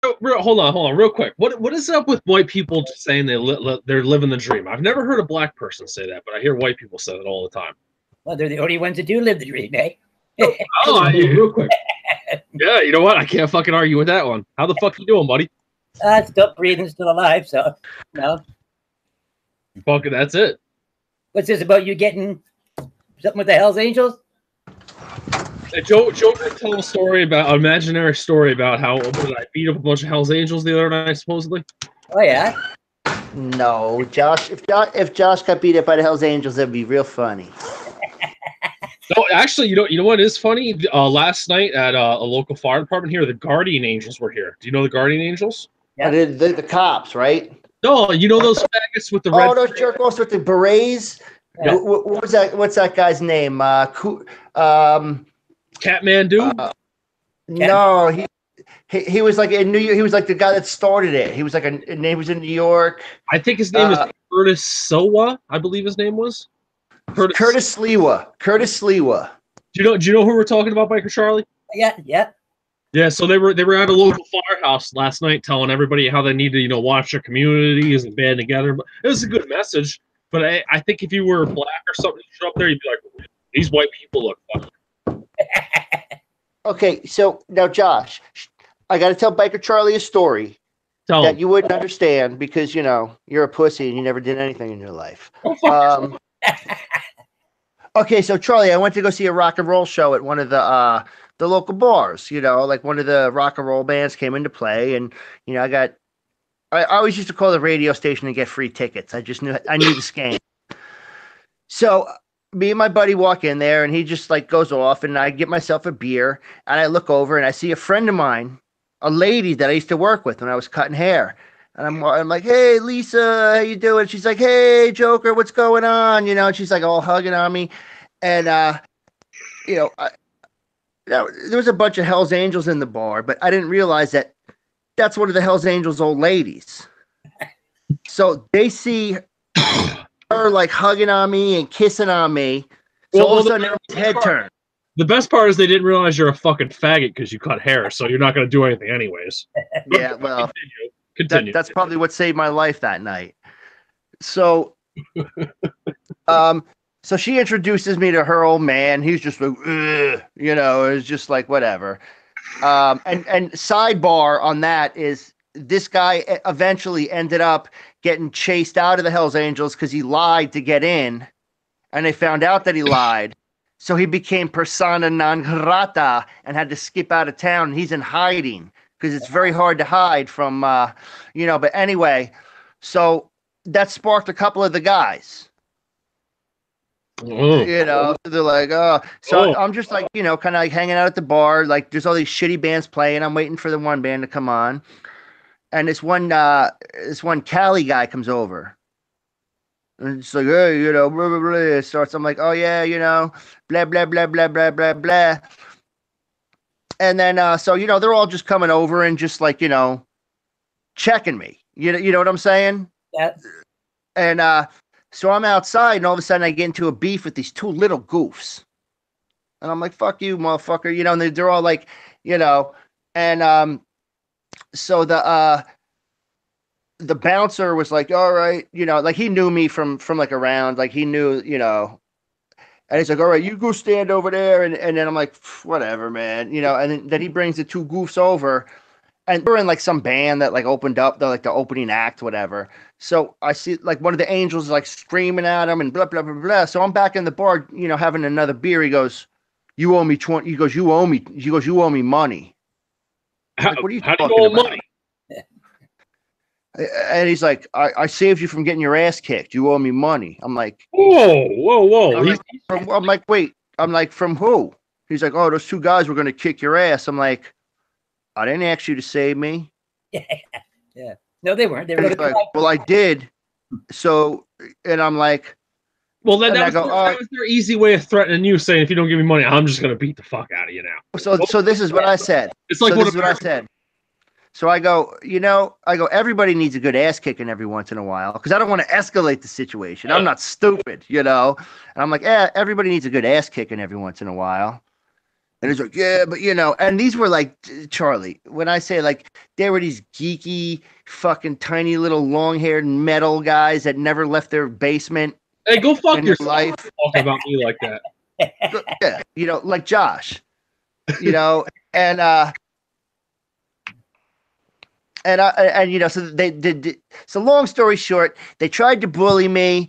hold on, real quick. What is up with white people just saying they're living the dream? I've never heard a black person say that, but I hear white people say it all the time. Well, they're the only ones that do live the dream, eh? Real quick. Yeah, you know what? I can't fucking argue with that one. How the fuck you doing, buddy? Still breathing, still alive, so no. Fucking, that's it. What's this about you getting something with the Hells Angels? Joker told a story about an imaginary story about how I beat up a bunch of Hells Angels the other night, supposedly. Oh yeah. No, Josh. If Josh got beat up by the Hells Angels, that'd be real funny. No, actually, you know what is funny? Last night at a local fire department here, the Guardian Angels were here. Do you know the Guardian Angels? Yeah, the cops, right? No, you know those faggots with the red. Oh, those jerk-offs with the berets. Yeah. What was that? What's that guy's name? Catmandu? No, he was like in New York. He was like the guy that started it. He was like he was in New York. I think his name is Curtis Sowa. I believe his name was Curtis Sliwa. Curtis Sliwa. Do you know who we're talking about, Biker Charlie? Yeah. Yeah, so they were at a local firehouse last night telling everybody how they need to, watch their communities and band together. But it was a good message. But I think if you were black or something, you show up there, you'd be like, these white people look fucking. Okay, so now, Josh, I got to tell Biker Charlie a story that you wouldn't understand because, you're a pussy and you never did anything in your life. Okay, so Charlie, I went to go see a rock and roll show at one of the local bars, like one of the rock and roll bands came into play. And, I always used to call the radio station and get free tickets. I knew the scam. So me and my buddy walk in there and he just like goes off and I get myself a beer and I look over and I see a friend of mine, a lady that I used to work with when I was cutting hair. And I'm like, hey, Lisa, how you doing? She's like, hey, Joker, what's going on? And she's like all hugging on me. And, there was a bunch of Hells Angels in the bar, but I didn't realize that that's one of the Hells Angels' old ladies. So they see her like hugging on me and kissing on me. So all of a sudden, everybody's head turned. The best part is they didn't realize you're a fucking faggot because you cut hair, so you're not going to do anything anyways. Yeah, well, continue. That's probably what saved my life that night. So, so she introduces me to her old man. He's just like, it's just like whatever. And sidebar on that is this guy eventually ended up getting chased out of the Hells Angels because he lied to get in, and they found out that he lied. So he became persona non grata and had to skip out of town. And he's in hiding because it's very hard to hide from, But anyway, so that sparked a couple of the guys. They're like, oh. So I'm just like, kind of like hanging out at the bar. Like there's all these shitty bands playing. I'm waiting for the one band to come on. And this one Cali guy comes over. And it's like, hey, blah, blah, blah. It starts. I'm like, oh yeah, blah, blah, blah, blah, blah, blah, blah. And then, so, they're all just coming over and just like, checking me. You know what I'm saying? Yeah. And, so I'm outside and all of a sudden I get into a beef with these two little goofs. And I'm like, fuck you, motherfucker. And they're all like, and, so the bouncer was like, all right, like he knew me from like around, like he knew, and he's like, all right, you go stand over there. And then I'm like, whatever, man, and then he brings the two goofs over and we're in like some band that like opened up the opening act, whatever. So I see like one of the angels is like screaming at him and blah, blah, blah, blah. So I'm back in the bar, having another beer. He goes, you owe me 20. He goes, you owe me money. Like, what are you how talking do you owe about? money? And he's like, I saved you from getting your ass kicked. You owe me money. I'm like, whoa. I'm like, wait. I'm like, from who? He's like, oh, those two guys were going to kick your ass. I'm like, I didn't ask you to save me. Yeah. No, they weren't. They were like, well, I did. So, and I'm like, well, that was their easy way of threatening you, saying if you don't give me money, I'm just going to beat the fuck out of you now. So this is what I said. It's like this is what I said. So I go, everybody needs a good ass kicking every once in a while because I don't want to escalate the situation. I'm not stupid, And I'm like, everybody needs a good ass kicking every once in a while. And it's like, yeah, but and these were like, Charlie, when I say like, they were these geeky, fucking tiny little long-haired metal guys that never left their basement. Hey, go fuck in yourself. Life. Talking about me like that. Yeah, like Josh, and so they did. So long story short, they tried to bully me.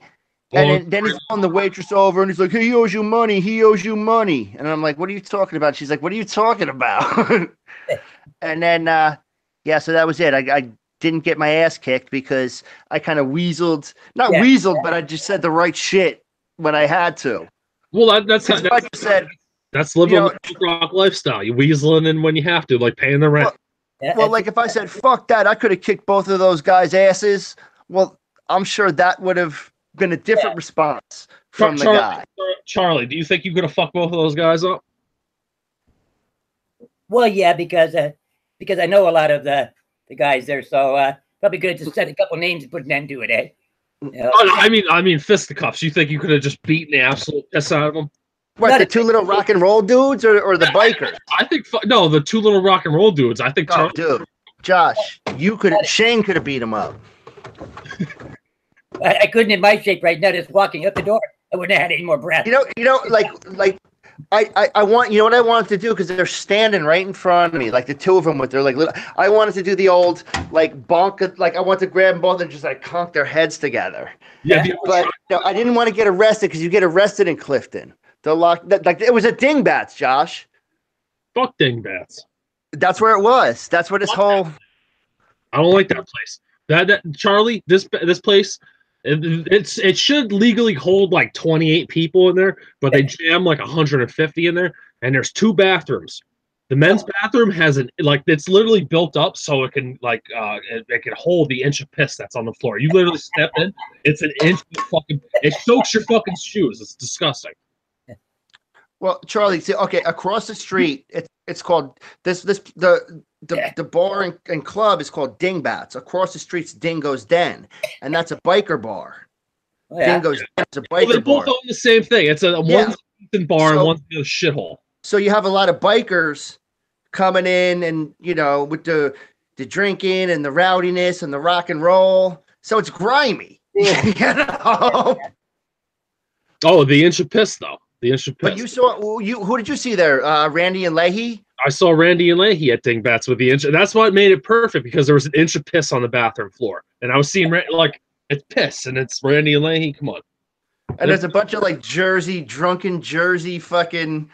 And then he's calling the waitress over and he's like, he owes you money. He owes you money. And I'm like, what are you talking about? She's like, what are you talking about? And then, so that was it. I didn't get my ass kicked because I kind of weaseled, weaseled, but I just said the right shit when I had to. Well, that's living the rock lifestyle. You weaseling in when you have to, like paying the rent. Well, like if I said, fuck that, I could have kicked both of those guys' asses. Well, I'm sure that would have been a different response from the guy. Charlie, do you think you could have fucked both of those guys up? Well, yeah, because I know a lot of the guys there, so probably could have just said a couple names and put an end to it, eh? I mean fisticuffs. You think you could have just beaten the absolute piss out of them? What, the two little rock and roll dudes or the bikers? I think no, the two little rock and roll dudes. I think. Oh, dude, Josh, Shane could have beat him up. I couldn't in my shape right now, just walking up the door. I wouldn't have had any more breath. Like I want, what I wanted to do, because they're standing right in front of me, like the two of them with their like little, I wanted to do the old like bonk, like I want to grab them both and just like conk their heads together. Yeah, but I didn't want to get arrested because you get arrested in Clifton. It was a Dingbats, Josh. Fuck Dingbats. That's where it was. That's where this whole. I don't like that place. That Charlie, this place. It should legally hold like 28 people in there, but they jam like 150 in there, and there's two bathrooms. The men's bathroom has it's literally built up so it can it can hold the inch of piss that's on the floor. You literally step in, it's an inch of fucking, it soaks your fucking shoes. It's disgusting. Well, Charlie, see, okay, across the street, it's called the bar and club is called Dingbats. Across the street's Dingo's Den, and that's a biker bar. Oh, yeah. Dingo's Den is a biker bar. They both own the same thing. It's one's a bar and one's a shithole. So you have a lot of bikers coming in, and with the drinking and the rowdiness and the rock and roll. So it's grimy. Oh, the inch of piss though. The inch of piss. But you saw who did you see there? Randy and Leahy? I saw Randy and Leahy at Dingbats with the inch, and that's what made it perfect, because there was an inch of piss on the bathroom floor, and I was seeing it's piss, and it's Randy and Leahy. Come on. And there's a bunch of drunken Jersey fucking.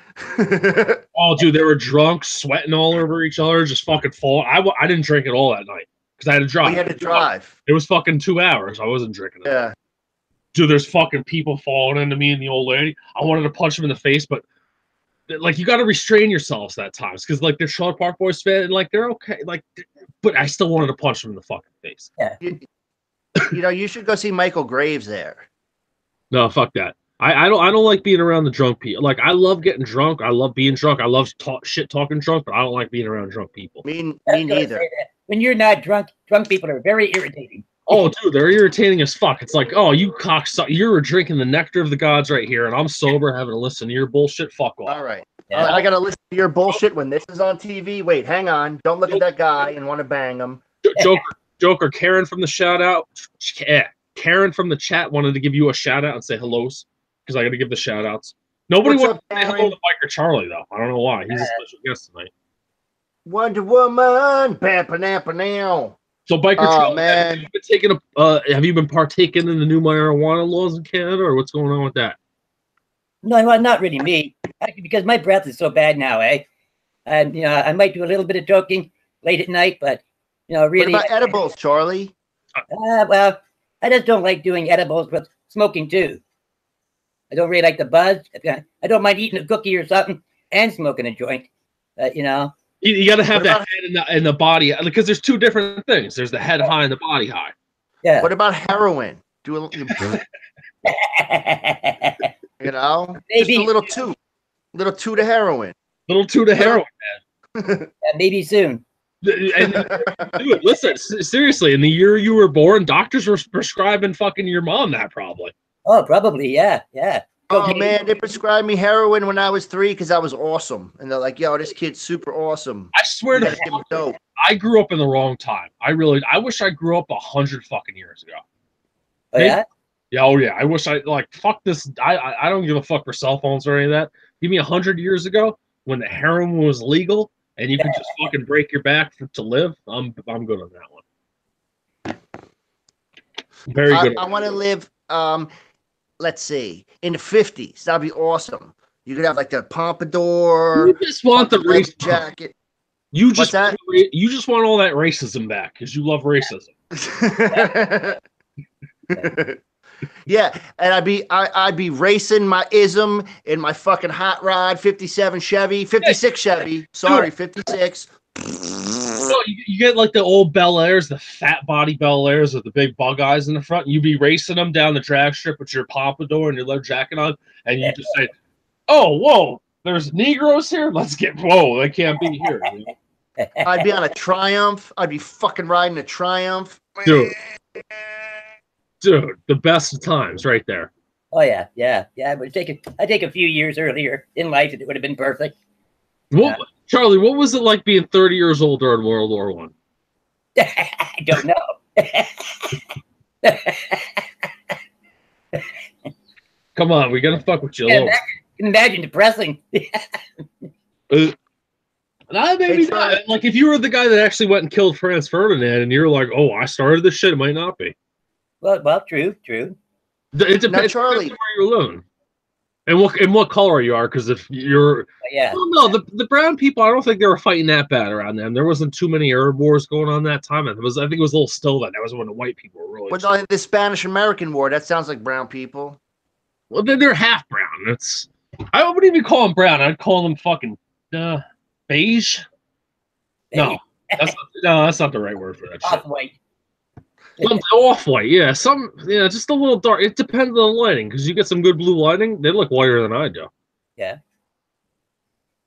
Oh, dude, they were drunk, sweating all over each other, just fucking fall. I didn't drink at all that night because I had to drive. You had to drive. It was fucking 2 hours. I wasn't drinking it. Yeah. Dude, there's fucking people falling into me and the old lady. I wanted to punch them in the face, but you got to restrain yourselves that times, because they're Trailer Park Boys fan, and they're okay, but I still wanted to punch them in the fucking face. Yeah. You should go see Michael Graves there. No, fuck that. I don't like being around the drunk people. I love getting drunk. I love being drunk. I love shit talking drunk, but I don't like being around drunk people. Me neither. When you're not drunk people are very irritating. Oh, dude, they're irritating as fuck. It's like, oh, you cocksucker, you're drinking the nectar of the gods right here, and I'm sober having to listen to your bullshit. Fuck off. All right. Yeah. I gotta listen to your bullshit when this is on TV. Wait, hang on. Don't look at that guy and want to bang him. Joker, Karen from the shout out. Karen from the chat wanted to give you a shout out and say hellos, because I got to give the shout outs. Nobody wants to say hello to Biker Charlie, though. I don't know why. He's a special guest tonight. Wonder Woman. Now. So, Biker Charlie, man. Have you been partaking in the new marijuana laws in Canada, or what's going on with that? No, well, not really me. Actually, because my breath is so bad now, eh? And, I might do a little bit of joking late at night, but, really. What about edibles, Charlie? Well, I just don't like doing edibles with smoking, too. I don't really like the buzz. I don't mind eating a cookie or something and smoking a joint, You got to have that head in the body, because there's two different things. There's the head high and the body high. Yeah. What about heroin? Do a little, maybe just a little toot of heroin. Little toot of heroin, man. Maybe soon. And dude, listen, seriously, in the year you were born, doctors were prescribing fucking your mom that, probably. Oh, probably, yeah. Oh man, they prescribed me heroin when I was 3 because I was awesome, and they're like, "Yo, this kid's super awesome." I swear to God, I grew up in the wrong time. I wish I grew up 100 fucking years ago. Oh yeah. Yeah, oh yeah. I wish fuck this. I don't give a fuck for cell phones or any of that. Give me 100 years ago when the heroin was legal and you could just fucking break your back to live. I'm good on that one. Very good. I want to live. Let's see, in the 50s. That'd be awesome. You could have like the pompadour. You just want the race jacket. You just want all that racism back because you love racism. Yeah, and I'd be racing my ism in my fucking hot rod 57 Chevy, 56 Chevy. Sorry, 56. So you get like the old Bel Airs, the fat body Bel Airs with the big bug eyes in the front. You be racing them down the drag strip with your pompadour and your leather jacket on, and you just say, "Oh, whoa, there's Negroes here. Let's get whoa, they can't be here." You know? I'd be on a Triumph. I'd be fucking riding a Triumph, dude, the best of times right there. Oh yeah. I'd take a few years earlier in life, it would have been perfect. Charlie, what was it like being 30 years old during World War I? I don't know. Come on, we gotta fuck with you. Imagine depressing. Maybe not. Like if you were the guy that actually went and killed Franz Ferdinand, and you're like, "Oh, I started this shit," it might not be. Well, true. It depends where you're living. And what color you are, because if you're, no, the brown people, I don't think they were fighting that bad around them. There wasn't too many Arab wars going on that time. I think it was a little still then. That was when the white people were really. But the Spanish-American War, that sounds like brown people. Well, they're half brown. I wouldn't even call them brown. I'd call them fucking beige. No, that's not the right word for that shit. Off-white. Off-white, yeah. Just a little dark. It depends on the lighting, because you get some good blue lighting, they look whiter than I do. Yeah.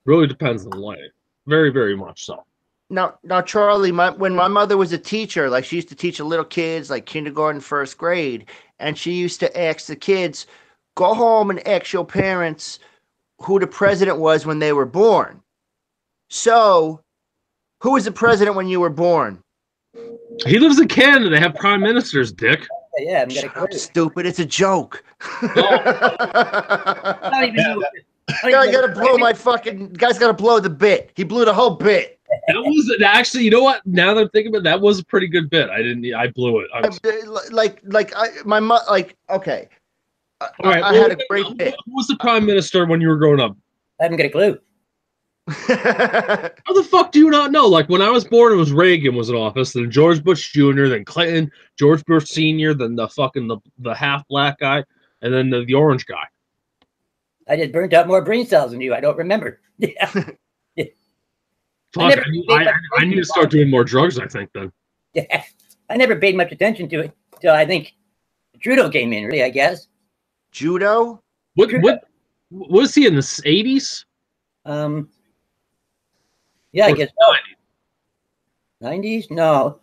Really depends on the lighting. Very, very much so. Now, Charlie, when my mother was a teacher, like she used to teach the little kids, like kindergarten, first grade, and she used to ask the kids, go home and ask your parents who the president was when they were born. So, who was the president when you were born? He lives in Canada. They have prime ministers, dick. Yeah, I'm Shut up, stupid. It's a joke. I don't even know. I gotta blow my fucking guy's gotta blow the bit. He blew the whole bit. That was actually, you know what? Now that I'm thinking about it, that was a pretty good bit. I blew it. Okay. All right, I had a great bit. Who was the prime minister when you were growing up? I haven't got a clue. How the fuck do you not know? Like when I was born, it was Reagan was in office, then George Bush Jr., then Clinton, George Bush Sr., then the half black guy, and then the orange guy. I just burnt out more brain cells than you. I don't remember. Yeah. Fuck, I need to start doing more drugs, I think, then. Yeah. I never paid much attention to it until I think Trudeau came in, really, I guess. Judo? What was he in the 80s? Yeah, I guess so. 90s? No,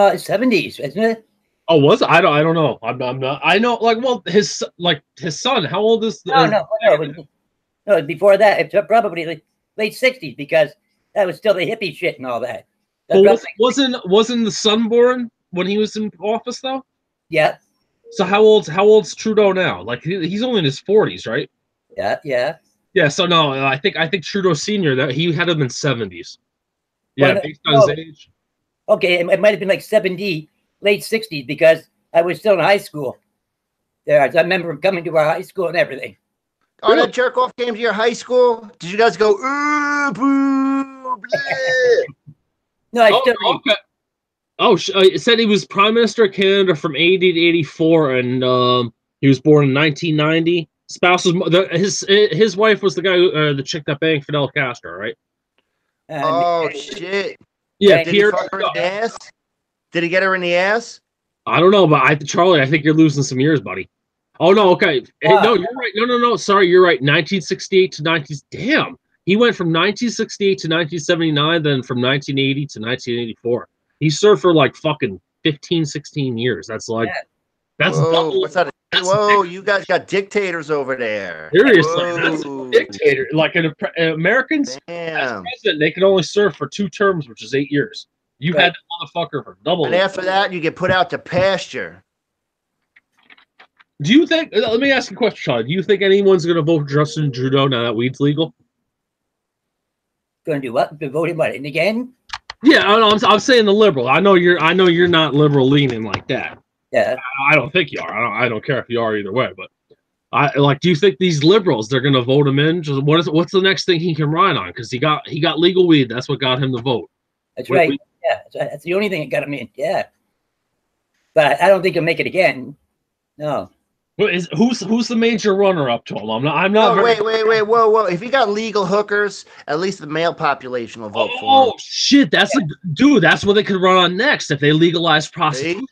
it's 70s, isn't it? Oh, was it? I don't know. I'm not. I know. His son. How old is? No. Before that, it's probably late 60s because that was still the hippie shit and all that. Wasn't the son born when he was in office though? Yeah. So how old's Trudeau now? Like he's only in his 40s, right? Yeah. Yeah, so no, I think Trudeau Senior that he had him in 70s. Yeah, based on his age. Okay, it might have been like 70, late 60s because I was still in high school. There, I remember him coming to our high school and everything. Oh, that jerk off came to your high school? Did you guys go boo, bleh? No, I still. Okay. Oh, it said he was Prime Minister of Canada from 80 to 84, and he was born in 1990. Spouse was his wife was the guy the chick that banged Fidel Castro, right? Oh shit! Yeah, did he fuck her in the ass? Did he get her in the ass? I don't know, but Charlie, I think you're losing some years, buddy. Oh no, okay, no, you're right. No, sorry, you're right. 1968 to 19. Damn, he went from 1968 to 1979, then from 1980 to 1984. He served for like fucking 15, 16 years. That's like that's double. What's that? Whoa, you guys got dictators over there. Seriously, that's a Whoa. dictator. Like an Americans, as Damn. president, they can only serve for 2 terms, which is 8 years. You Right. had the motherfucker for double. And after that, you get put out to pasture. Do you think? Let me ask you a question, Sean. Do you think anyone's going to vote for Justin Trudeau now that weed's legal? Going to do what? To vote him what? And again? Yeah, I'm saying the liberal. I know you're not liberal leaning like that. Yeah. I don't think you are. I don't care if you are either way. But do you think these liberals they're going to vote him in? Just what's the next thing he can ride on? Because he got legal weed. That's what got him the vote. That's right. Yeah, that's the only thing that got him in. Yeah. But I don't think he'll make it again. No. Who's the major runner-up to him? I'm not. Oh, wait, whoa! If you got legal hookers, at least the male population will vote for him. Oh shit! That's what they could run on next if they legalize prostitution.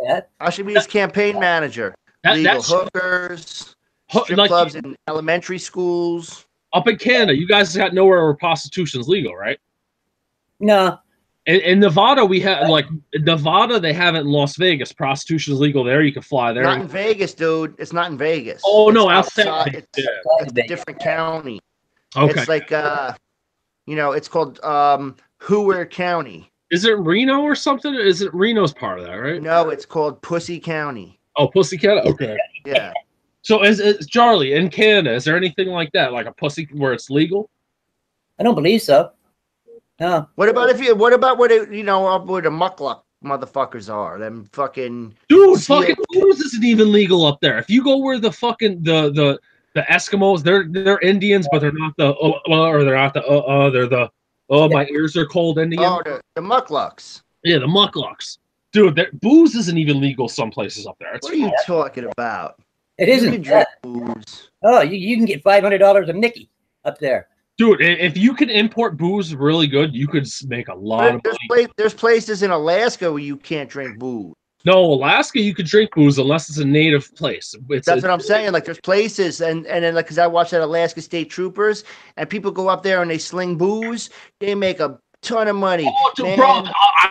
Yeah. I should be his campaign manager. Legal hookers, strip clubs in elementary schools. Up in Canada, you guys got nowhere where prostitution's legal, right? No. In Nevada, we have Nevada. They have it in Las Vegas. Prostitution is legal there. You can fly there. Not in Vegas, dude. It's not in Vegas. Oh no, outside. It's a different county. Okay. It's like it's called Hoover County. Is it Reno or something? Is it Reno's part of that, right? No, it's called Pussy County. Oh, Pussy County. Okay. Yeah. So is Charlie in Canada? Is there anything like that, like a pussy where it's legal? I don't believe so. No. What about where the muckluck motherfuckers are? Them fucking dude, fucking booze isn't even legal up there. If you go where the fucking the Eskimos, they're Indians, but they're not they're the my ears are cold Indian. Oh, the mucklucks. Yeah, the mucklucks. Dude, booze isn't even legal some places up there. What are you talking about? It isn't. You can drink booze. Oh, you can get $500 a Mickey up there. Dude, if you can import booze really good, you could make a lot of money. There's places in Alaska where you can't drink booze. No, Alaska, you could drink booze unless it's a native place. That's what I'm saying. Like, there's places, and then like, because I watched that Alaska State Troopers, and people go up there and they sling booze, they make a ton of money. Oh, bro,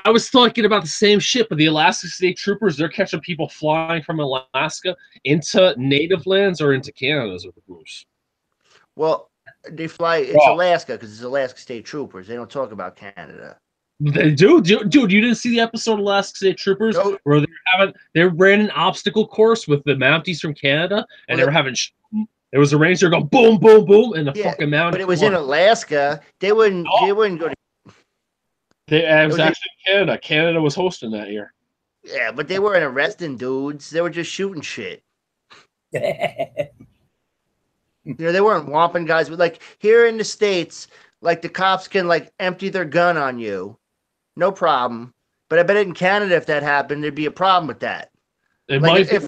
I was talking about the same shit, but the Alaska State Troopers, they're catching people flying from Alaska into native lands or into Canada with the booze. Well, they fly. It's Alaska because it's Alaska State Troopers. They don't talk about Canada. They do, dude. You didn't see the episode of Alaska State Troopers where they ran an obstacle course with the Mounties from Canada, and they were having. There was a ranger go boom, boom, boom, and the fucking mountain. But it was in Alaska. They wouldn't. They wouldn't go to. It was actually in Canada. Canada was hosting that year. Yeah, but they weren't arresting dudes. They were just shooting shit. They weren't whomping guys. But like here in the States, like the cops can like empty their gun on you, no problem. But I bet in Canada, if that happened, there'd be a problem with that. Like if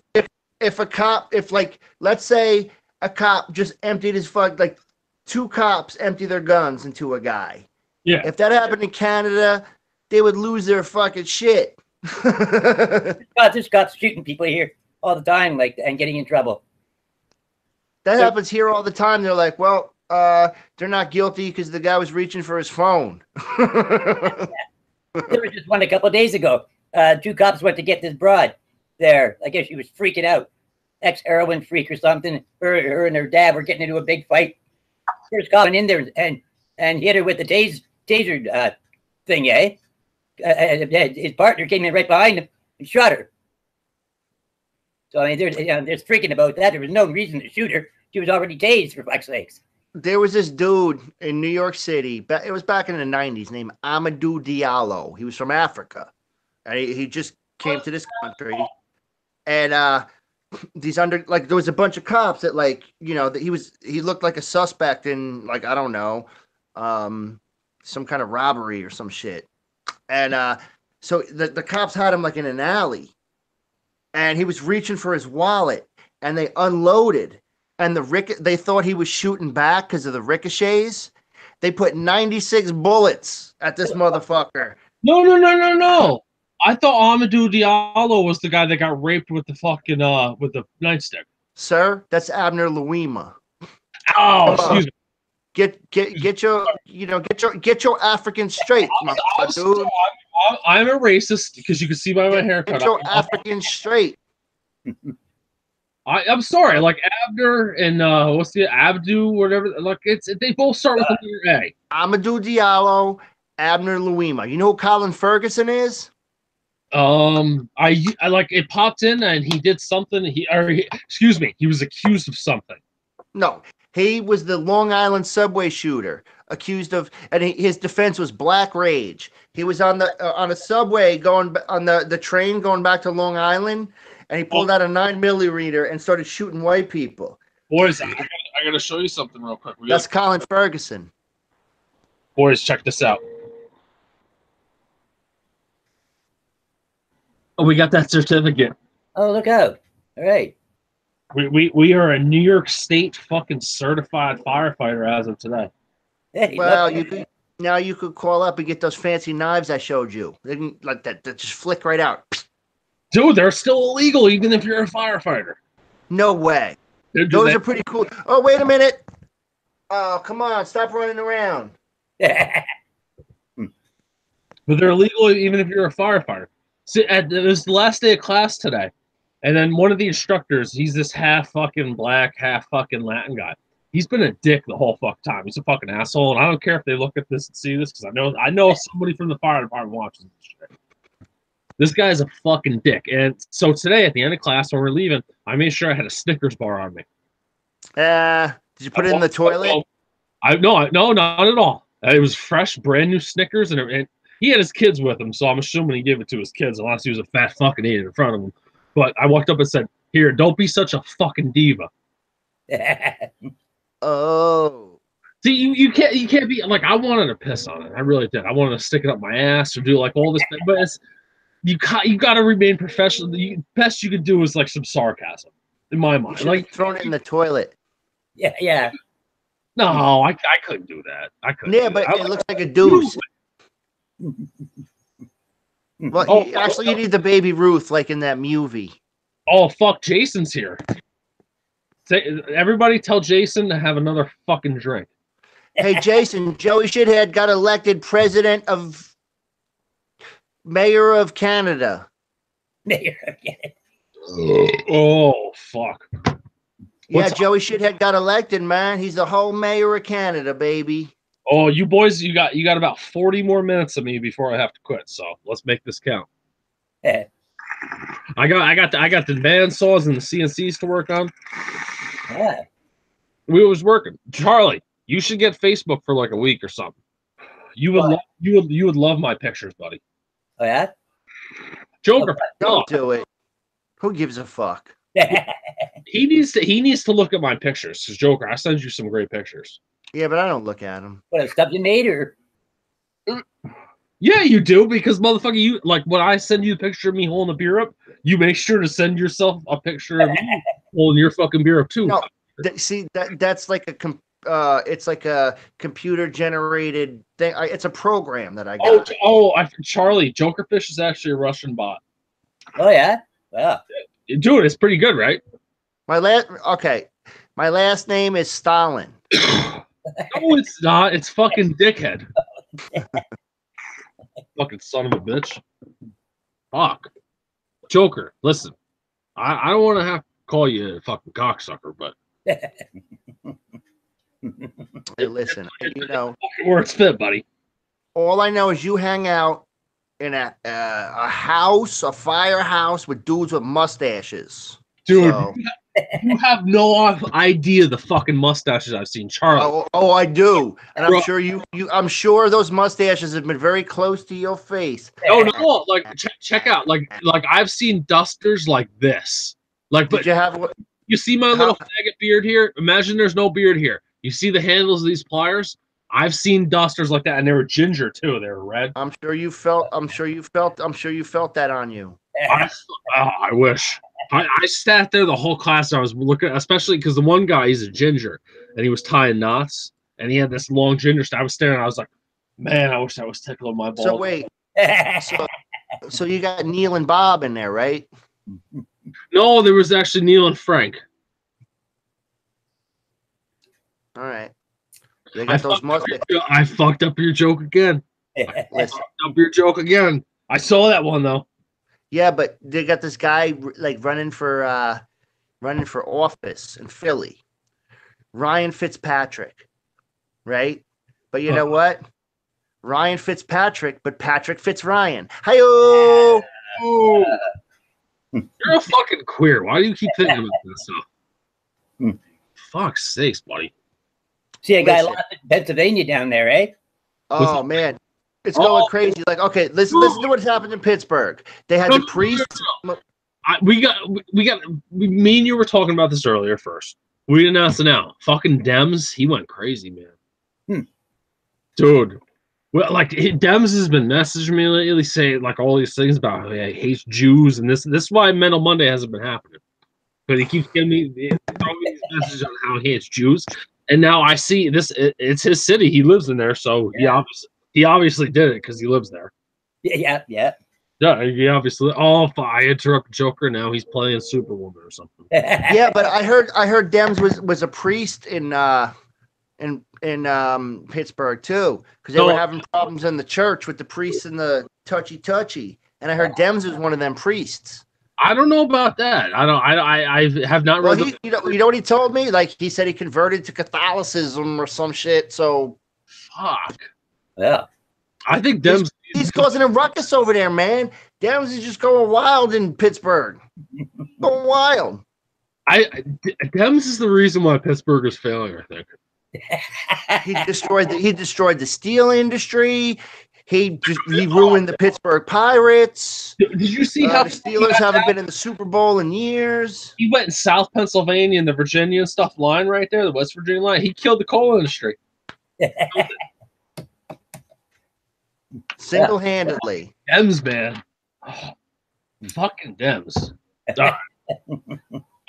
let's say a cop just emptied his like 2 cops empty their guns into a guy. Yeah. If that happened in Canada, they would lose their fucking shit. There's cops shooting people here all the time, and getting in trouble. That happens here all the time. They're like, well, they're not guilty because the guy was reaching for his phone. There was just one a couple of days ago. 2 cops went to get this broad there. I guess she was freaking out. Ex-heroin freak or something. Her and her dad were getting into a big fight. There's cop in there and hit her with the taser thing, eh? His partner came in right behind him and shot her. So, I mean, there's freaking about that. There was no reason to shoot her. She was already tased, for fuck's sakes. There was this dude in New York City. It was back in the 90s named Amadou Diallo. He was from Africa. And he just came to this country. And there was a bunch of cops that that he looked like a suspect in I don't know, some kind of robbery or some shit. And so the cops had him in an alley. And he was reaching for his wallet, and they unloaded. And they thought he was shooting back because of the ricochets. They put 96 bullets at this motherfucker. No. I thought Amadou Diallo was the guy that got raped with the fucking with the nightstick. Sir, that's Abner Louima. Oh, excuse me. Get your African straight, my dude. I'm a racist because you can see by my haircut. Get your African straight. I'm sorry, like Abner and what's the Abdu, whatever. Like they both start with the letter A. Amadou Diallo, Abner Louima. You know who Colin Ferguson is? I like it popped in and he did something. Excuse me, he was accused of something. No, he was the Long Island subway shooter, accused of, and his defense was black rage. He was on a subway going on the train going back to Long Island, and he pulled out a 9mm and started shooting white people. Boys, I gotta show you something real quick. That's Colin Ferguson. Boys, check this out. Oh, we got that certificate. Oh, look out! All right. We are a New York State fucking certified firefighter as of today. Hey, Well, look. you could call up and get those fancy knives I showed you. They can, like that just flick right out. Dude, they're still illegal even if you're a firefighter. No way. Those are pretty cool. Oh, wait a minute. Oh, come on. Stop running around. But they're illegal even if you're a firefighter. See, it was the last day of class today. And then one of the instructors, he's this half fucking black, half fucking Latin guy. He's been a dick the whole fucking time. He's a fucking asshole. And I don't care if they look at this and see this, because I know somebody from the fire department watches this shit. This guy's a fucking dick. And so today, at the end of class, when we're leaving, I made sure I had a Snickers bar on me. Did you put it in the toilet? No, not at all. It was fresh, brand new Snickers, and he had his kids with him, so I'm assuming he gave it to his kids, unless he was a fat fucking idiot in front of him. But I walked up and said, "Here, don't be such a fucking diva." Oh. See, you can't be like, I wanted to piss on it. I really did. I wanted to stick it up my ass or do like all this thing, but you got to remain professional. The best you can do is like some sarcasm, in my mind. Like throwing it in the toilet. Yeah. No, I couldn't do that. I couldn't. Yeah, but it looks like a deuce. Well, you need the Baby Ruth like in that movie. Oh, fuck, Jason's here. Everybody tell Jason to have another fucking drink. Hey, Jason, Joey Shithead got elected mayor of Canada. Mayor of Canada. Oh, fuck. Yeah, Joey Shithead got elected, man. He's the whole mayor of Canada, baby. Oh, you boys, you got about 40 more minutes of me before I have to quit. So let's make this count. I got the band saws and the CNCs to work on. Yeah. We was working. Charlie, you should get Facebook for like a week or something. You would love my pictures, buddy. Oh yeah. Joker, don't do it. Who gives a fuck? He needs to look at my pictures. Because Joker, I send you some great pictures. Yeah, but I don't look at them. What stuff you made her? Yeah, you do, because motherfucker, you like when I send you a picture of me holding a beer up, you make sure to send yourself a picture of you holding your fucking beer up too. No, that's like it's like a computer generated thing. It's a program that I got. Charlie, Jokerfish is actually a Russian bot. Oh yeah, wow. Dude, it's pretty good, right? My last name is Stalin. No, it's not. It's fucking dickhead. Fucking son of a bitch. Fuck. Joker, listen. I don't want to have to call you a fucking cocksucker, but Hey, listen, where it's fit, buddy. All I know is you hang out in a firehouse with dudes with mustaches. Dude, so. You have no idea the fucking mustaches I've seen, Charlie. Oh, I do, and I'm sure those mustaches have been very close to your face. No, like check out, like I've seen dusters like this. Like, but you see my little faggot beard here? Imagine there's no beard here. You see the handles of these pliers? I've seen dusters like that, and they were ginger too. They were red. I'm sure you felt that on you. I wish. I sat there the whole class. And I was looking, especially because the one guy, he's a ginger, and he was tying knots, and he had this long ginger. I was staring. I was like, man, I wish I was tickling my balls. So wait, so you got Neil and Bob in there, right? No, there was actually Neil and Frank. All right. They got those mustaches. I fucked up your joke again. I fucked up your joke again. I saw that one though. Yeah, but they got this guy like running for running for office in Philly. Ryan Fitzpatrick, right? But you know what? Ryan Fitzpatrick, but Patrick Fitzryan. Hi-yo! Oh, you're a fucking queer. Why do you keep thinking about this stuff? Fuck's sakes, buddy. See a guy Listen. lost in Pennsylvania down there, eh? Oh man, it's going crazy. Like, okay, listen to what's happened in Pittsburgh. They had the priests. Me and you were talking about this earlier first. We didn't ask it now. Fucking Dems, he went crazy, man. Dude. Well, like Dems has been messaging me lately, saying like all these things about how he hates Jews, and this is why Mental Monday hasn't been happening. Because he keeps throwing me these messages on how he hates Jews, and now I see this. It's his city; he lives in there, so he obviously did it because he lives there. Yeah. Yeah, he obviously. Oh, if I interrupt Joker now, he's playing Superwoman or something. Yeah, but I heard Dems was a priest in Pittsburgh too, because they were having problems in the church with the priests and the touchy, and I heard Dems was one of them priests. I don't know about that. I have not read. Well, you know what he told me? Like he said he converted to Catholicism or some shit. So fuck. Yeah. I think Dems. He's causing a ruckus over there, man. Dems is just going wild in Pittsburgh. Going wild. Dems is the reason why Pittsburgh is failing, I think. He destroyed the steel industry. He ruined the Pittsburgh Pirates. Did you see how the Steelers haven't been in the Super Bowl in years? He went in South Pennsylvania and the Virginia and stuff line right there, the West Virginia line. He killed the coal industry. Single-handedly. Dems, man. Oh, fucking Dems.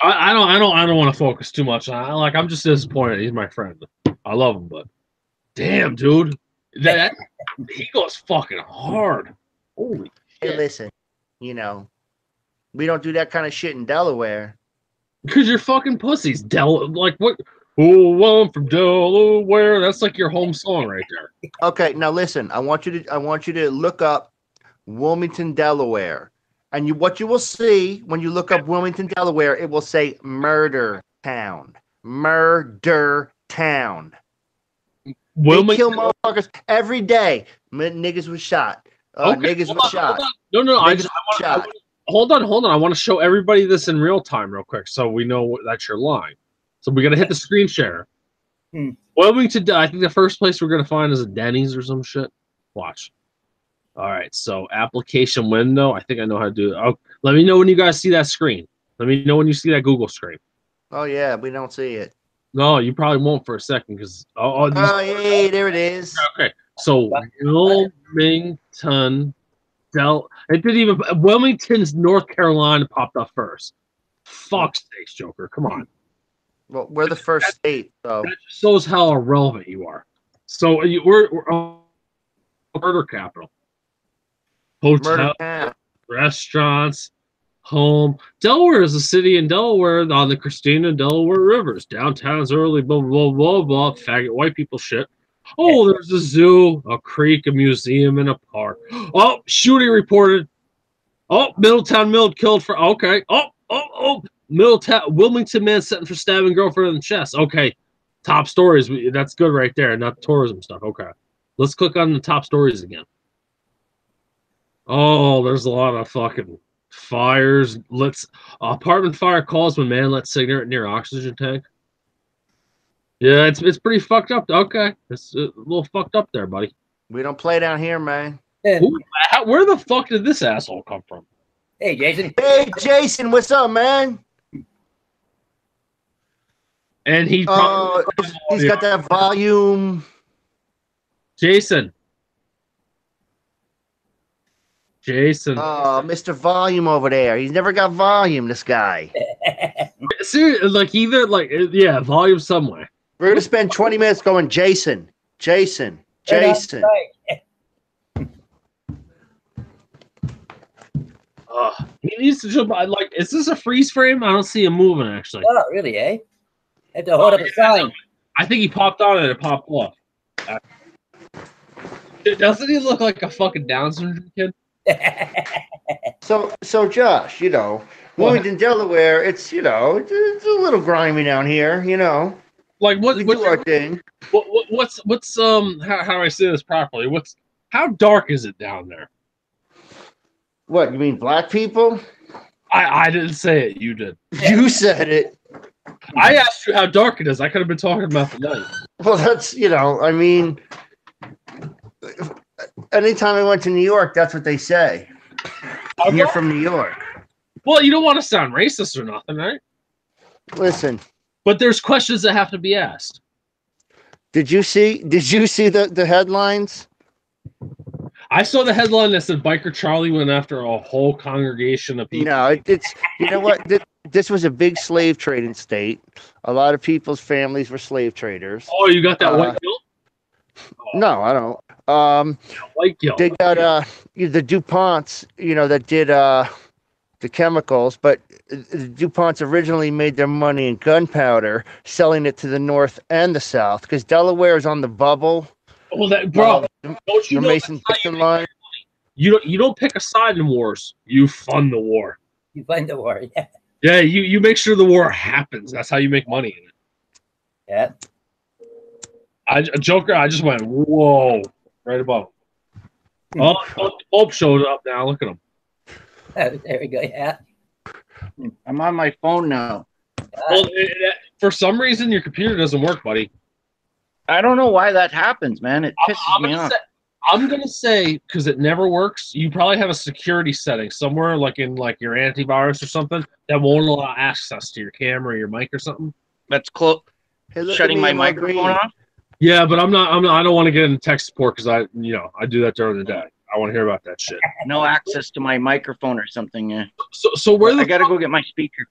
I don't want to focus too much on. I'm just disappointed. He's my friend. I love him, but damn, dude, that he goes fucking hard. Holy shit. Hey, listen, we don't do that kind of shit in Delaware. Because you're fucking pussies. Like what? Oh, I'm from Delaware. That's like your home song right there. Okay, now listen. I want you to look up Wilmington, Delaware. And what you will see when you look up Wilmington, Delaware, it will say Murder Town. Murder Town. They kill motherfuckers every day. Niggas was shot. Niggas was shot. No. Hold on. I want to show everybody this in real time real quick so we know that you're lying. So we got to hit the screen share. Wilmington, I think the first place we're going to find is a Denny's or some shit. Watch. All right, so application window. I think I know how to do it. Oh, let me know when you guys see that screen. Let me know when you see that Google screen. Oh, yeah, we don't see it. No, you probably won't for a second because... yeah, there it is. Okay, so Wilmington... It didn't even... Wilmington's North Carolina popped up first. Fuck's sakes, Joker. Come on. Well, we're the first state, so... That just shows how irrelevant you are. So we're murder capital. Hotel, restaurants, home. Delaware is a city in Delaware on the Christina and Delaware rivers. Downtown's early, blah, blah, blah, blah, faggot white people shit. Oh, there's a zoo, a creek, a museum, and a park. Oh, shooting reported. Oh, Middletown Mill killed for, okay. Oh, Wilmington man sentenced for stabbing girlfriend in the chest. Okay, top stories. That's good right there, not tourism stuff. Okay, let's click on the top stories again. Oh, there's a lot of fucking fires. Apartment fire calls when man lets cigarette near oxygen tank. Yeah, it's pretty fucked up. Okay, it's a little fucked up there, buddy. We don't play down here, man. Where the fuck did this asshole come from? Hey, Jason. Hey, Jason, what's up, man? And he's got that volume. Jason. Mr. Volume over there. He's never got volume, this guy. Seriously, yeah, volume somewhere. We're going to spend 20 minutes going, Jason. He needs to jump. Is this a freeze frame? I don't see him moving, actually. Oh, really, eh? Had to hold up a sign. I think he popped on and it popped off. Doesn't he look like a fucking Down syndrome kid? So Josh, Wilmington, Delaware. It's it's a little grimy down here. Like We do our thing. What's how do I say this properly? How dark is it down there? What, you mean black people? I didn't say it. You did. You said it. I asked you how dark it is. I could have been talking about the night. Well, that's I mean, anytime I went to New York, that's what they say. You're from New York. Well, you don't want to sound racist or nothing, right? Listen. But there's questions that have to be asked. Did you see the headlines? I saw the headline that said Biker Charlie went after a whole congregation of people. No, it's you know what? This was a big slave trading state. A lot of people's families were slave traders. Oh, you got that white guilt? Oh. No, I don't. White guilt. They got the DuPonts, that did the chemicals, but the DuPonts originally made their money in gunpowder, selling it to the north and the south, because Delaware is on the bubble. Well, bro, don't you know Mason-Dixon line? You don't pick a side in wars. You fund the war. You fund the war, yeah. Yeah, you make sure the war happens. That's how you make money in it. Yeah. Joker, I just went, whoa, right above him. Oh, Pope showed up now. Look at him. There we go, yeah. I'm on my phone now. Well, for some reason, your computer doesn't work, buddy. I don't know why that happens, man. It pisses me off. I'm gonna say because it never works. You probably have a security setting somewhere, like in your antivirus or something, that won't allow access to your camera or your mic or something. That's close. Hey, shutting my microphone off. Yeah, but I'm not. I don't want to get into tech support because I do that during the day. I want to hear about that shit. No access to my microphone or something. Yeah. So where I gotta go get my speaker.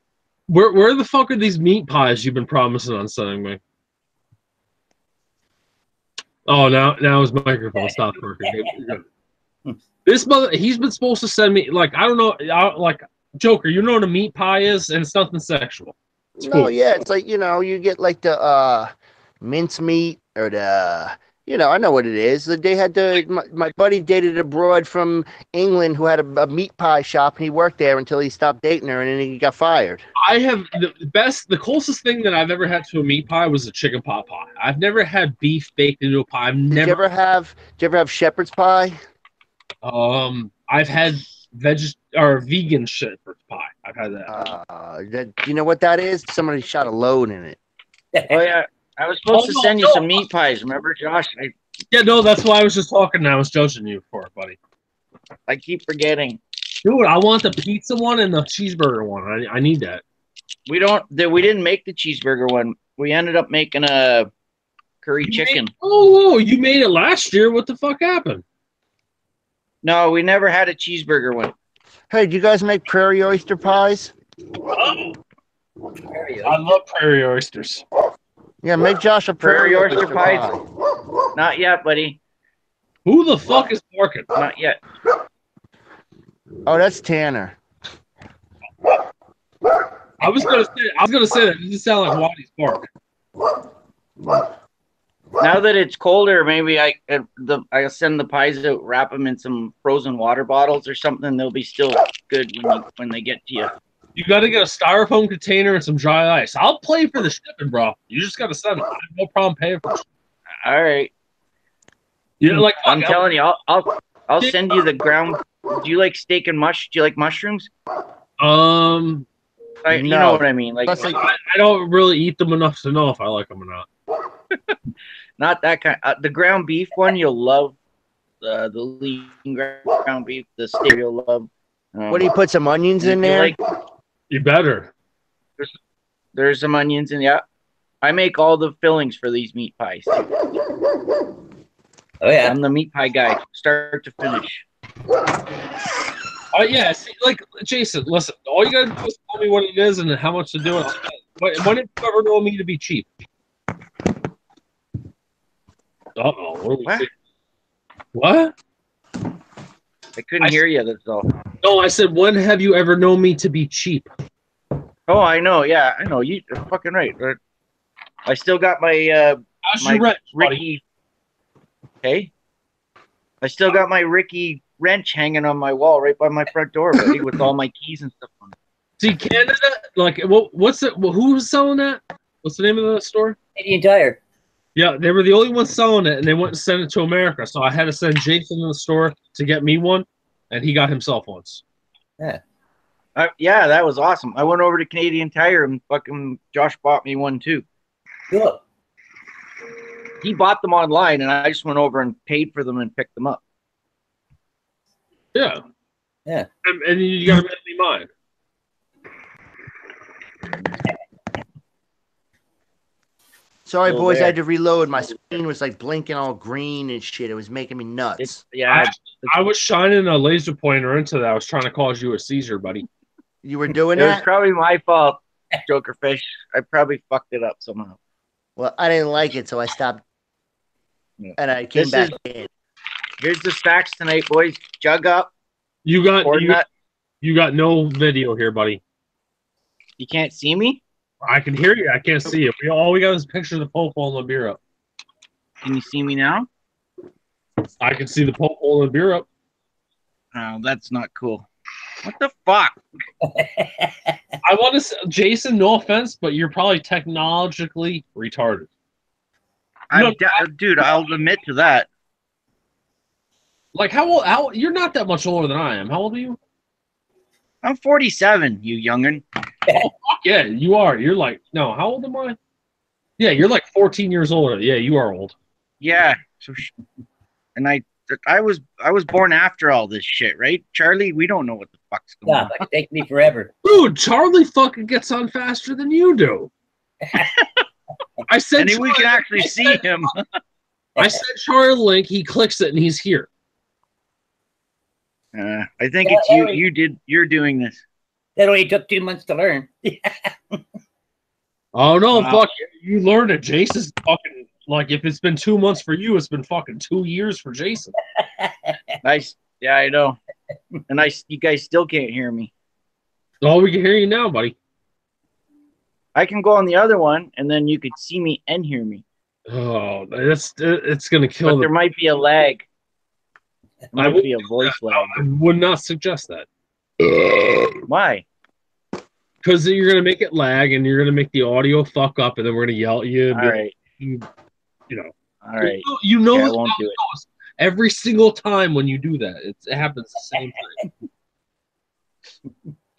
Where the fuck are these meat pies you've been promising on sending me? Oh, now his microphone stopped working. This he's been supposed to send me I don't know, Joker. You know what a meat pie is, and it's nothing sexual. It's cool. Yeah, it's you get the mince meat or the I know what it is. They had my buddy dated abroad from England who had a meat pie shop, and he worked there until he stopped dating her, and then he got fired. I have the closest thing that I've ever had to a meat pie was a chicken pot pie. I've never had beef baked into a pie. Did you ever have shepherd's pie? I've had vegan shepherd's pie. I've had that. You know what that is? Somebody shot a load in it. Oh yeah. I was supposed to send you some meat pies. Remember, Josh? Yeah, no, that's why I was just talking and I was judging you for it, buddy. I keep forgetting. Dude, I want the pizza one and the cheeseburger one. I need that. We didn't make the cheeseburger one. We ended up making a curry chicken. You made it last year. What the fuck happened? No, we never had a cheeseburger one. Hey, do you guys make prairie oyster pies? Oh. I love prairie oysters. Yeah, make Josh a prairie oyster pie. Not yet, buddy. Who the fuck is barking? Not yet. Oh, that's Tanner. I was gonna say that. It didn't sound like Waddy's bark. Now that it's colder, maybe I'll send the pies out, wrap them in some frozen water bottles or something. They'll be still good when they get to you. You got to get a styrofoam container and some dry ice. I'll pay for the shipping, bro. You just got to send it. I have no problem paying for it. All right. Yeah, I'm telling you, I'll send you the ground. Do you like steak and mush? Do you like mushrooms? No. You know what I mean. I don't really eat them enough to know if I like them or not. Not that kind. The ground beef one, you'll love. The lean ground beef, the steak you'll love. What do you put some onions in there? You better. There's some onions in there. I make all the fillings for these meat pies. Oh yeah, I'm the meat pie guy, start to finish. Yeah. See, Jason, listen. All you gotta do is tell me what it is and how much to do it. When did you ever know me to be cheap? What? I couldn't hear you. That's all. No, I said, when have you ever known me to be cheap? Oh, I know. Yeah, I know. You're fucking right. I still got my Ricky. Hey, I still got my Ricky wrench hanging on my wall right by my front door, buddy, with all my keys and stuff on it. See, Canada, like, what's it? Who was selling that? What's the name of the store? Canadian Tire. Yeah, they were the only ones selling it, and they went and sent it to America. So I had to send Jason to the store to get me one, and he got himself once. Yeah. Yeah, that was awesome. I went over to Canadian Tire and fucking Josh bought me one too. Cool. He bought them online, and I just went over and paid for them and picked them up. Yeah. Yeah. And you got to make me mine. Sorry, Still boys, there. I had to reload. My screen was like blinking all green and shit. It was making me nuts. I was shining a laser pointer into that. I was trying to cause you a seizure, buddy. You were doing It was that? probably my fault, Jokerfish. I probably fucked it up somehow. Well, I didn't like it, so I stopped. Yeah. And I came This back is- in. Here's the stacks tonight, boys. Jug up. You got Or nut. you got no video here, buddy. You can't see me? I can hear you. I can't see you. All we got is a picture of the Pope holding the beer up. Can you see me now? I can see the Pope holding the beer up. Oh, that's not cool. What the fuck? I want to say, Jason, no offense, but you're probably technologically retarded. Dude, I'll admit to that. Like, how old? You're not that much older than I am. How old are you? I'm 47, you youngin. Fuck yeah, you are. You're like, no, how old am I? Yeah, you're like 14 years older. Yeah, you are old. Yeah. So, and I was born after all this shit, right? Charlie, we don't know what the fuck's going Yeah, on. it take me forever. Dude, Charlie fucking gets on faster than you do. I said And we can actually see him. I sent Charlie a link, he clicks it, and he's here. I think it's you. You're doing this. That only took 2 months to learn. Oh no, Wow. fuck you learned it. Jason's fucking like if it's been 2 months for you, it's been fucking 2 years for Jason. Nice. Yeah, I know. And you guys still can't hear me. Oh, we can hear you now, buddy. I can go on the other one, and then you could see me and hear me. Oh, it's gonna kill But there might be a lag. There I might would- be a voice lag. I would not suggest that. Why? Because you're gonna make it lag and you're gonna make the audio fuck up, and then we're gonna yell at you. And All be right. like, you know. All right. You know. Okay, I how won't it do it. goes. Every single time when you do that, it happens the same thing.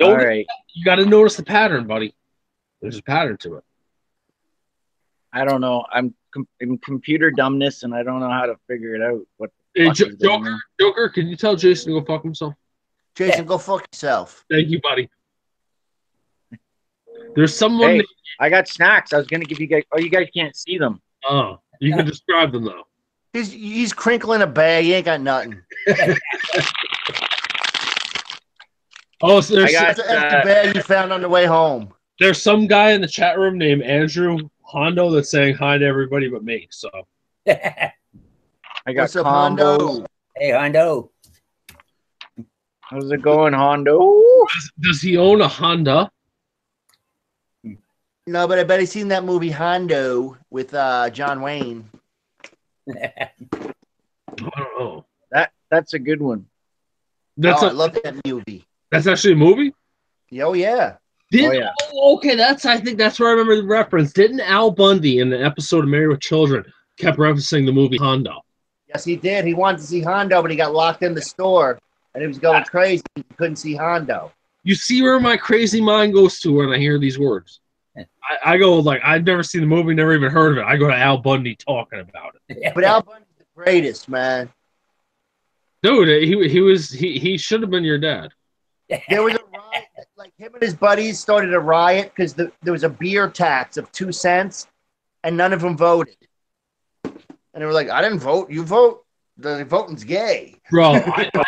All right. You got to notice the pattern, buddy. There's a pattern to it. I don't know. I'm computer dumbness, and I don't know how to figure it out. What the Hey, fuck is going on. Joker, can you tell Jason to go fuck himself? Jason, go fuck yourself. Thank you, buddy. There's someone. Hey, I got snacks. I was gonna give you guys. Oh, you guys can't see them. Oh, you can describe them though. He's crinkling a bag. He ain't got nothing. Oh, so I got- That's an empty bag you found on the way home. there's some guy in the chat room named Andrew Hondo that's saying hi to everybody but me. So Hey, I got What's up, combos. Hondo? Hondo. How's it going, Hondo? does he own a Honda? No, but I bet he's seen that movie Hondo with John Wayne. I don't know. That's a good one. That's I love that movie. that's actually a movie. Oh yeah. Oh, yeah. Okay, I think that's where I remember the reference. Didn't Al Bundy in the episode of Married with Children kept referencing the movie Hondo? Yes, he did. He wanted to see Hondo, but he got locked in the store, and he was going crazy. He couldn't see Hondo. You see where my crazy mind goes to when I hear these words. I go like I've never seen the movie, never even heard of it. I go to Al Bundy talking about it. But Al Bundy's the greatest, man. Dude, he should have been your dad. There was a riot, like him and his buddies started a riot because there was a beer tax of 2 cents, and none of them voted. And they were like, "I didn't vote. You vote. The voting's gay." Bro, I think,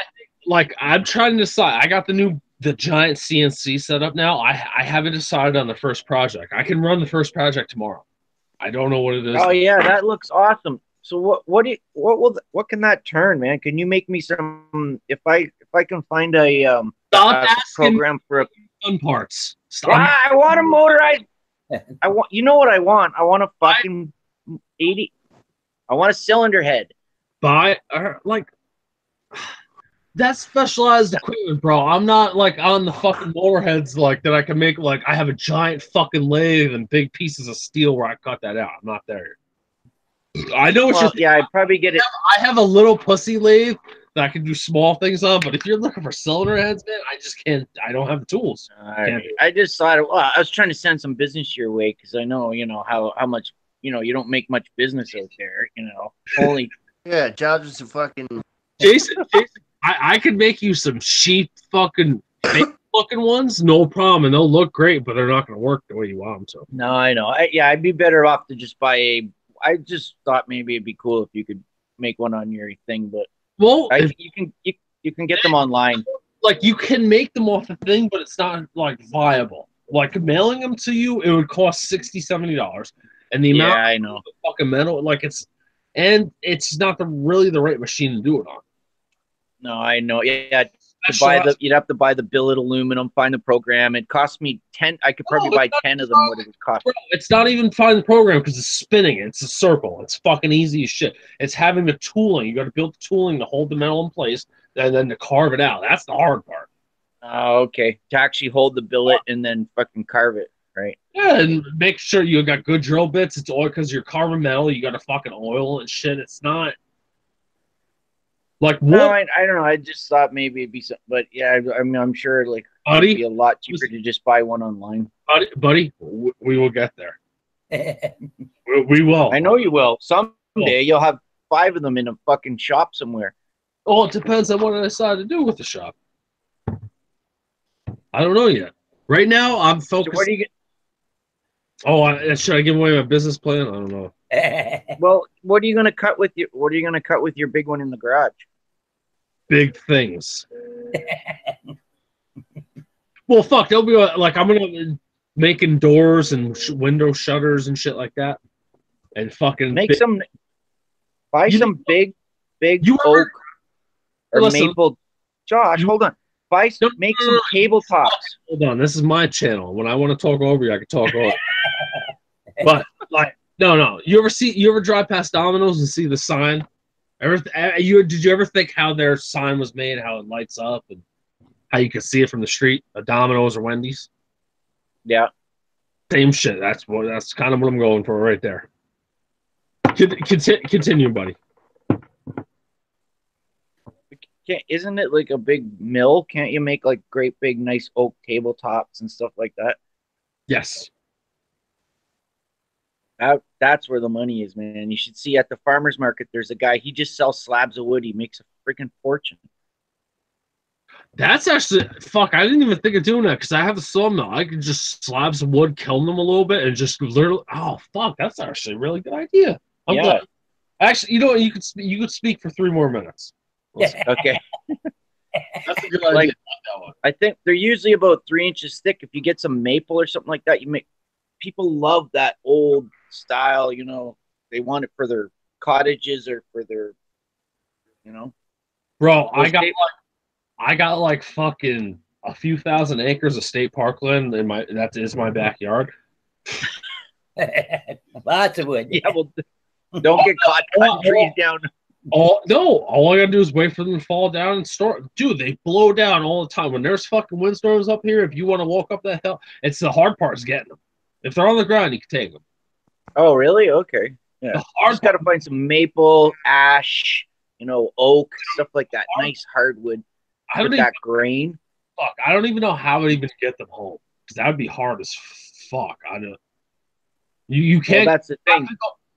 like I'm trying to decide. I got the giant CNC set up now. I haven't decided on the first project. I can run the first project tomorrow. I don't know what it is. Oh yeah, that looks awesome. So what can that turn, man? Can you make me some? If I can find a Stop asking program for a fun parts. Stop. I want a motorized. I want. You know what I want? I want a fucking 80. I want a cylinder head. Buy That's specialized equipment, bro. I'm not like on the fucking motorheads like that. I can make like I have a giant fucking lathe and big pieces of steel where I cut that out. I'm not there. I know what you're. Yeah, I'd probably get it. I have a little pussy lathe that I can do small things on, but if you're looking for cylinder heads, man, I just can't. I don't have the tools. I just thought, well, I was trying to send some business your way because I know, how much, you don't make much business out there, only. Yeah, jobs are some fucking. Jason, I could make you some cheap fucking fake looking ones, no problem, and they'll look great, but they're not going to work the way you want them to. No, I know. I'd be better off to just buy a. I just thought maybe it'd be cool if you could make one on your thing, but you can get them online. Like you can make them off the thing, but it's not like viable. Like mailing them to you, it would cost $60-$70, and the amount I know of fucking metal, like it's not really the right machine to do it on. No, I know. Yeah, you'd have to buy the billet aluminum, find the program. It cost me 10. I could probably buy 10 of them. What it would cost? Bro, it's not even find the program because it's spinning. It's a circle. It's fucking easy as shit. It's having the tooling. You got to build the tooling to hold the metal in place and then to carve it out. That's the hard part. Oh, okay. To actually hold the billet and then fucking carve it, right? Yeah, and make sure you got good drill bits. It's oil because you're carving metal. You got to fucking oil and shit. It's not. Like what? No, I don't know. I just thought maybe it'd be something, but yeah, I mean, I'm sure like it'd be a lot cheaper to just buy one online. Buddy, we will get there. we will. I know you will. Someday you'll have 5 of them in a fucking shop somewhere. Oh, it depends on what I decide to do with the shop. I don't know yet. Right now, I'm focused. So what do you get? Oh, should I give away my business plan? I don't know. Well, what are you gonna cut with your big one in the garage? Big things. Well, fuck, they'll be like I'm gonna be making doors and window shutters and shit like that, and fucking buy some big oak or maple. Josh, hold on. Make some tabletops. Hold on, this is my channel. When I want to talk over you, I can talk over. But like, no. You ever drive past Domino's and see the sign? Did you ever think how their sign was made, how it lights up, and how you can see it from the street, a Domino's or Wendy's? Yeah. Same shit. That's kind of what I'm going for right there. Continue, buddy. Isn't it like a big mill? Can't you make like great big nice oak tabletops and stuff like that? Yes. That's where the money is, man. You should see at the farmer's market, there's a guy, he just sells slabs of wood. He makes a freaking fortune. That's actually, fuck, I didn't even think of doing that because I have a sawmill. I could just slabs of wood, kill them a little bit, and just literally, oh, fuck, that's actually a really good idea. I'm glad. Actually, you know what? You could speak for 3 more minutes. Okay. That's a good idea. Like, I think they're usually about 3 inches thick. If you get some maple or something like that, people love that old style, they want it for their cottages or for their, Bro, I got like fucking a few thousand acres of state parkland in that is my backyard. Lots of wood. Yeah, well, don't get caught cutting trees down. All I gotta do is wait for them to fall down and store. Dude, they blow down all the time. When there's fucking windstorms up here, if you want to walk up that hill, it's the hard part is getting them. If they're on the ground, you can take them. Oh, really? Okay. Yeah. You just got to find some maple, ash, oak, stuff like that. Nice hardwood with that grain. Fuck, I don't even know how to even get them home because that would be hard as fuck. I know. You can't. Well, that's the thing.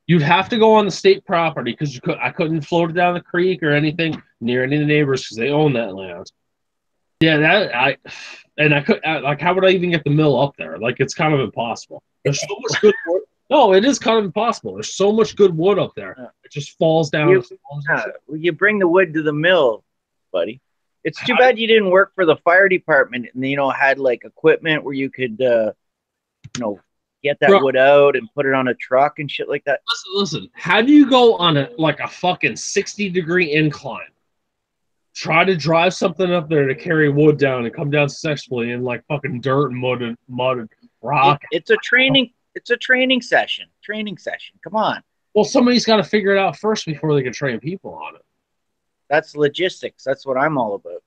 You'd have to go on the state property because I couldn't float it down the creek or anything near any of the neighbors because they own that land. Yeah, I could like, how would I even get the mill up there? Like, it's kind of impossible. There's so much good wood. No, it is kind of impossible. There's so much good wood up there. It just falls down. You bring the wood to the mill, buddy. It's too bad you didn't work for the fire department and had like equipment where you could get that wood out and put it on a truck and shit like that. Listen. How do you go on a fucking 60-degree incline? Try to drive something up there to carry wood down and come down successfully in like fucking dirt and mud and rock. It's a training session. Come on. Well, somebody's got to figure it out first before they can train people on it. That's logistics. That's what I'm all about.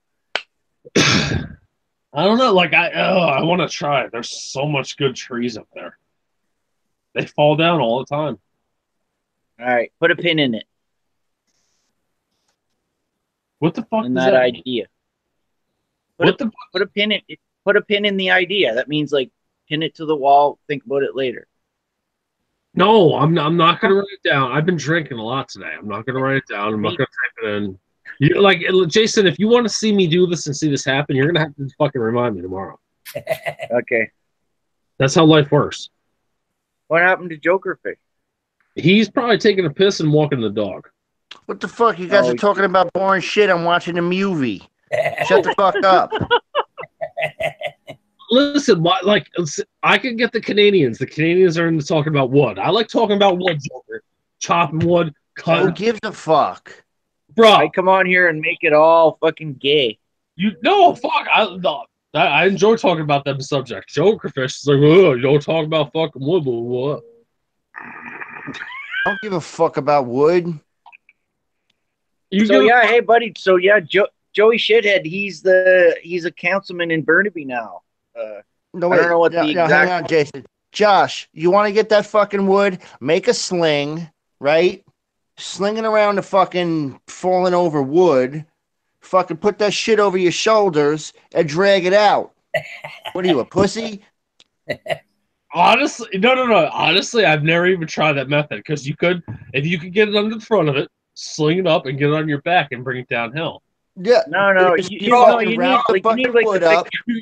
I don't know. Like I want to try. There's so much good trees up there. They fall down all the time. All right, put a pin in it. What the fuck In is that that? idea. What the? Put a pin in. Put a pin in the idea. That means like pin it to the wall. Think about it later. No, I'm not gonna write it down. I've been drinking a lot today. I'm not gonna write it down. I'm not gonna type it in. You like Jason? If you want to see me do this and see this happen, you're gonna have to fucking remind me tomorrow. Okay. That's how life works. What happened to Jokerfish? He's probably taking a piss and walking the dog. What the fuck? You guys are talking about boring shit. I'm watching a movie. Shut the fuck up. Listen, I can get the Canadians. The Canadians are into talking about wood. I like talking about wood, Joker. Chopping wood, Who cutting. gives a fuck? Bro, I come on here and make it all fucking gay. Fuck. I enjoy talking about them subjects. Jokerfish is like, oh, you don't talk about fucking wood, blah, blah, blah. I don't give a fuck about wood. Hey buddy. So yeah, Joey Shithead. He's a councilman in Burnaby now. No, wait. I don't know what the exact. Hang on, Jason. Josh, you want to get that fucking wood? Make a sling, right? Slinging around the fucking falling over wood. Fucking put that shit over your shoulders and drag it out. What are you, a pussy? Honestly, no. Honestly, I've never even tried that method because if you could get it under the front of it, sling it up and get it on your back and bring it downhill. Yeah. No. You need like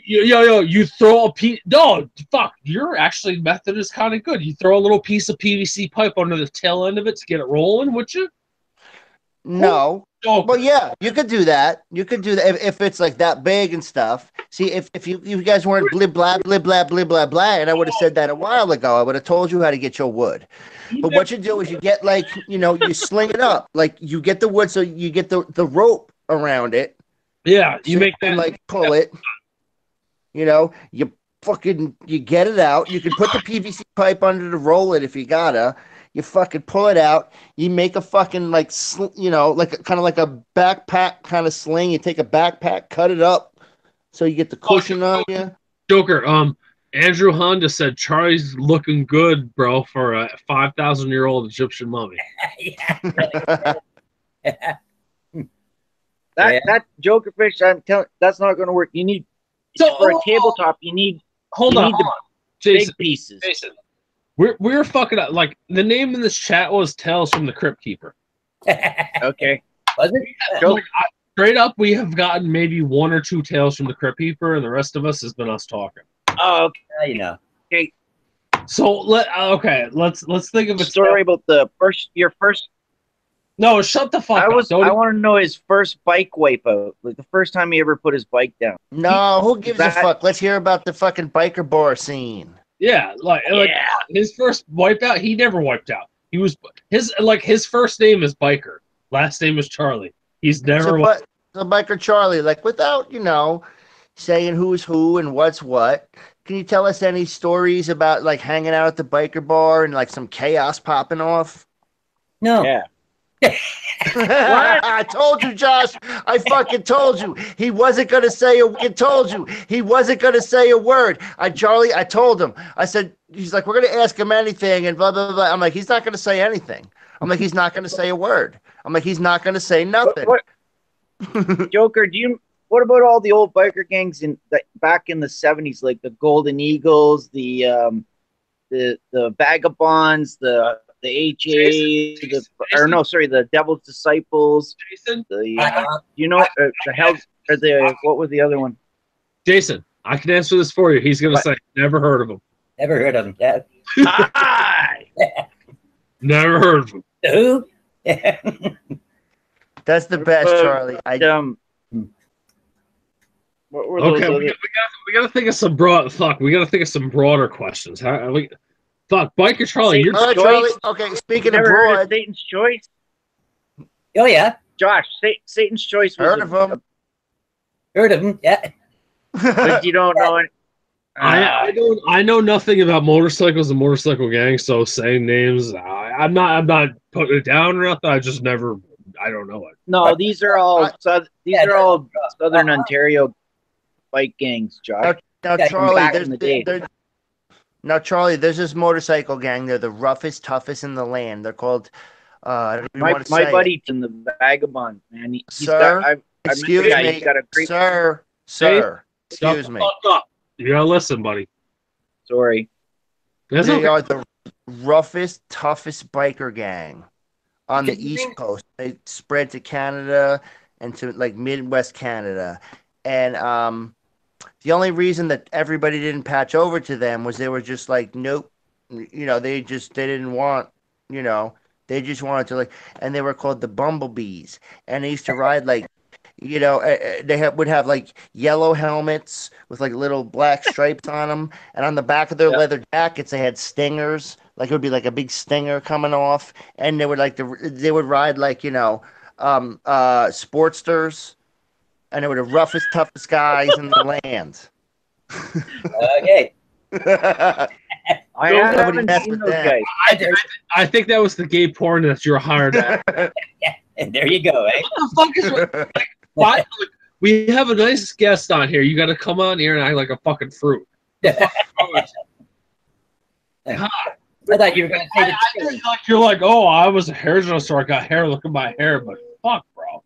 you throw a piece. No, fuck. Your actually method is kind of good. You throw a little piece of PVC pipe under the tail end of it to get it rolling, would you? No. Oh. Well, yeah, you could do that. You could do that if it's like that big and stuff. See, if you guys weren't blib blah blib blah blib blah blah, and I would have said that a while ago. I would have told you how to get your wood. But what you do is you get you sling it up, like you get the wood, so you get the rope around it. Yeah, you so make that like pull it. You get it out. You can put the PVC pipe under to roll it if you gotta. You fucking pull it out. You make a fucking kind of like a backpack kind of sling. You take a backpack, cut it up, so you get the cushion on you. Joker, Andrew Honda said Charlie's looking good, bro, for a 5,000-year-old Egyptian mummy. That Jokerfish, I'm telling, that's not going to work. You need for a tabletop. You need the Jason, big pieces. Jason, we're fucking up. Like the name in this chat was Tales from the Crypt Keeper. Okay, was it? Straight up, we have gotten maybe one or two Tales from the Crypt Keeper, and the rest of us has been us talking. Oh, okay. Okay. So let's think of a story about your first. No, shut the fuck up. I want to know his first bike wipeout, like the first time he ever put his bike down. No, who gives a fuck? Let's hear about the fucking biker bar scene. Yeah, like his first wipeout, he never wiped out. He was his first name is Biker, last name is Charlie. He's never so Biker Charlie, like without saying who's who and what's what. Can you tell us any stories about like hanging out at the biker bar and like some chaos popping off? No. Yeah. I told you, Josh. I fucking told you. He wasn't gonna say a word. Charlie, I told him. I said, he's like, we're gonna ask him anything and blah blah blah. I'm like, he's not gonna say anything. I'm like, he's not gonna say a word. I'm like, he's not gonna say nothing. Joker, what about all the old biker gangs back in the 70s, like the Golden Eagles, the Vagabonds, the HA, the Devil's Disciples. Jason, the Hell, or what was the other one? Jason, I can answer this for you. He's gonna say, never heard of him. Never heard of him. Yeah. Never heard of him. Who? That's the best, Charlie. What were those we gotta think of some we gotta think of some broader questions. Biker Charlie, Satan's Choice. Charlie. Okay, speaking of broad, Satan's Choice. Oh yeah, Josh, Satan's Choice. Heard of him? Heard of him? Yeah. But you don't know it. I know nothing about motorcycles and motorcycle gangs, so saying names, I'm not putting it down or nothing. I just never I don't know it. No, these are all Southern Ontario bike gangs, Josh. Now, Yeah, Charlie, back in the day. Now, Charlie, there's this motorcycle gang. They're the roughest, toughest in the land. They're called. I don't even want to My say buddy it. in the Vagabond, man. He's Sir, got. excuse me, He's got a great. sir. Excuse me. Fuck up. You gotta listen, buddy. Sorry. That's They okay. are the roughest, toughest biker gang on the Did you East think- Coast. They spread to Canada and to like Midwest Canada. And the only reason that everybody didn't patch over to them was they were just like, nope. You know, they didn't want, you know, they just wanted to like, and they were called the Bumblebees. And they used to ride like, you know, would have like yellow helmets with like little black stripes on them, and on the back of their leather jackets they had stingers, like it would be like a big stinger coming off, and they would they would ride like, you know, Sportsters, and they were the roughest, toughest guys in the land. Okay. I Nobody haven't mess seen with those that. guys. I think that was the gay porn that you're hired at. And there you go, eh? What the fuck is why? Like, we have a nice guest on here. You got to come on here and act like a fucking fruit. I thought you were going to say Like you're like, oh, I was a hairdresser. I got hair. Look at my hair. But fuck, bro.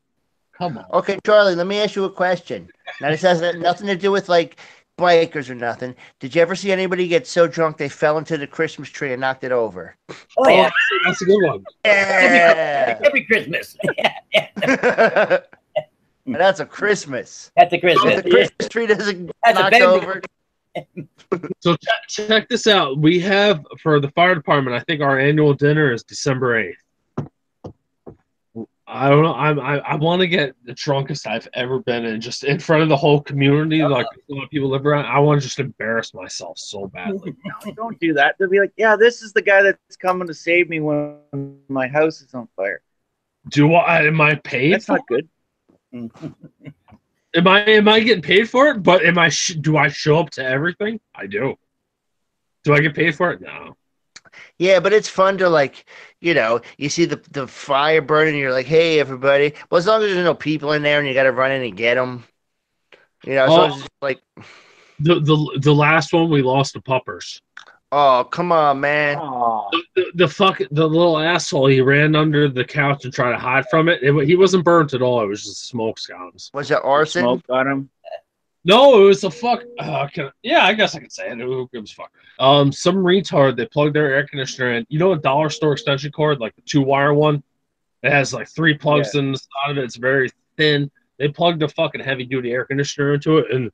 Come on. Okay, Charlie, let me ask you a question. Now, this has nothing to do with like bikers or nothing. Did you ever see anybody get so drunk they fell into the Christmas tree and knocked it over? Oh, yeah. That's a good one. Yeah. Every Christmas. Yeah. That's a Christmas. That's a If Christmas. the Christmas tree doesn't That's a knock better- over. So check this out. We have for the fire department. I think our annual dinner is December 8th. I don't know. I want to get the drunkest I've ever been in, just in front of the whole community. Like a lot of people live around. I want to just embarrass myself so badly. No, don't do that. They'll be like, yeah, this is the guy that's coming to save me when my house is on fire. Am I paid? That's not good. Am I getting paid for it? But do I show up to everything? I do. Do I get paid for it? No. Yeah, but it's fun to like, you know, you see the fire burning, and you're like, hey, everybody. Well, as long as there's no people in there and you got to run in and get them. You know, as long as it's like, the last one we lost to puppers. oh, come on, man. Aw. The little asshole, he ran under the couch and tried to hide from it. He wasn't burnt at all. It was just smoke scums. Was it arson? Smoke got him. No, it was a fuck. Yeah, I guess I could say it. Who gives a fuck? Some retard, they plugged their air conditioner in. You know, a dollar store extension cord, like the 2-wire one. It has like 3 plugs in the side of it. It's very thin. They plugged a fucking heavy duty air conditioner into it, and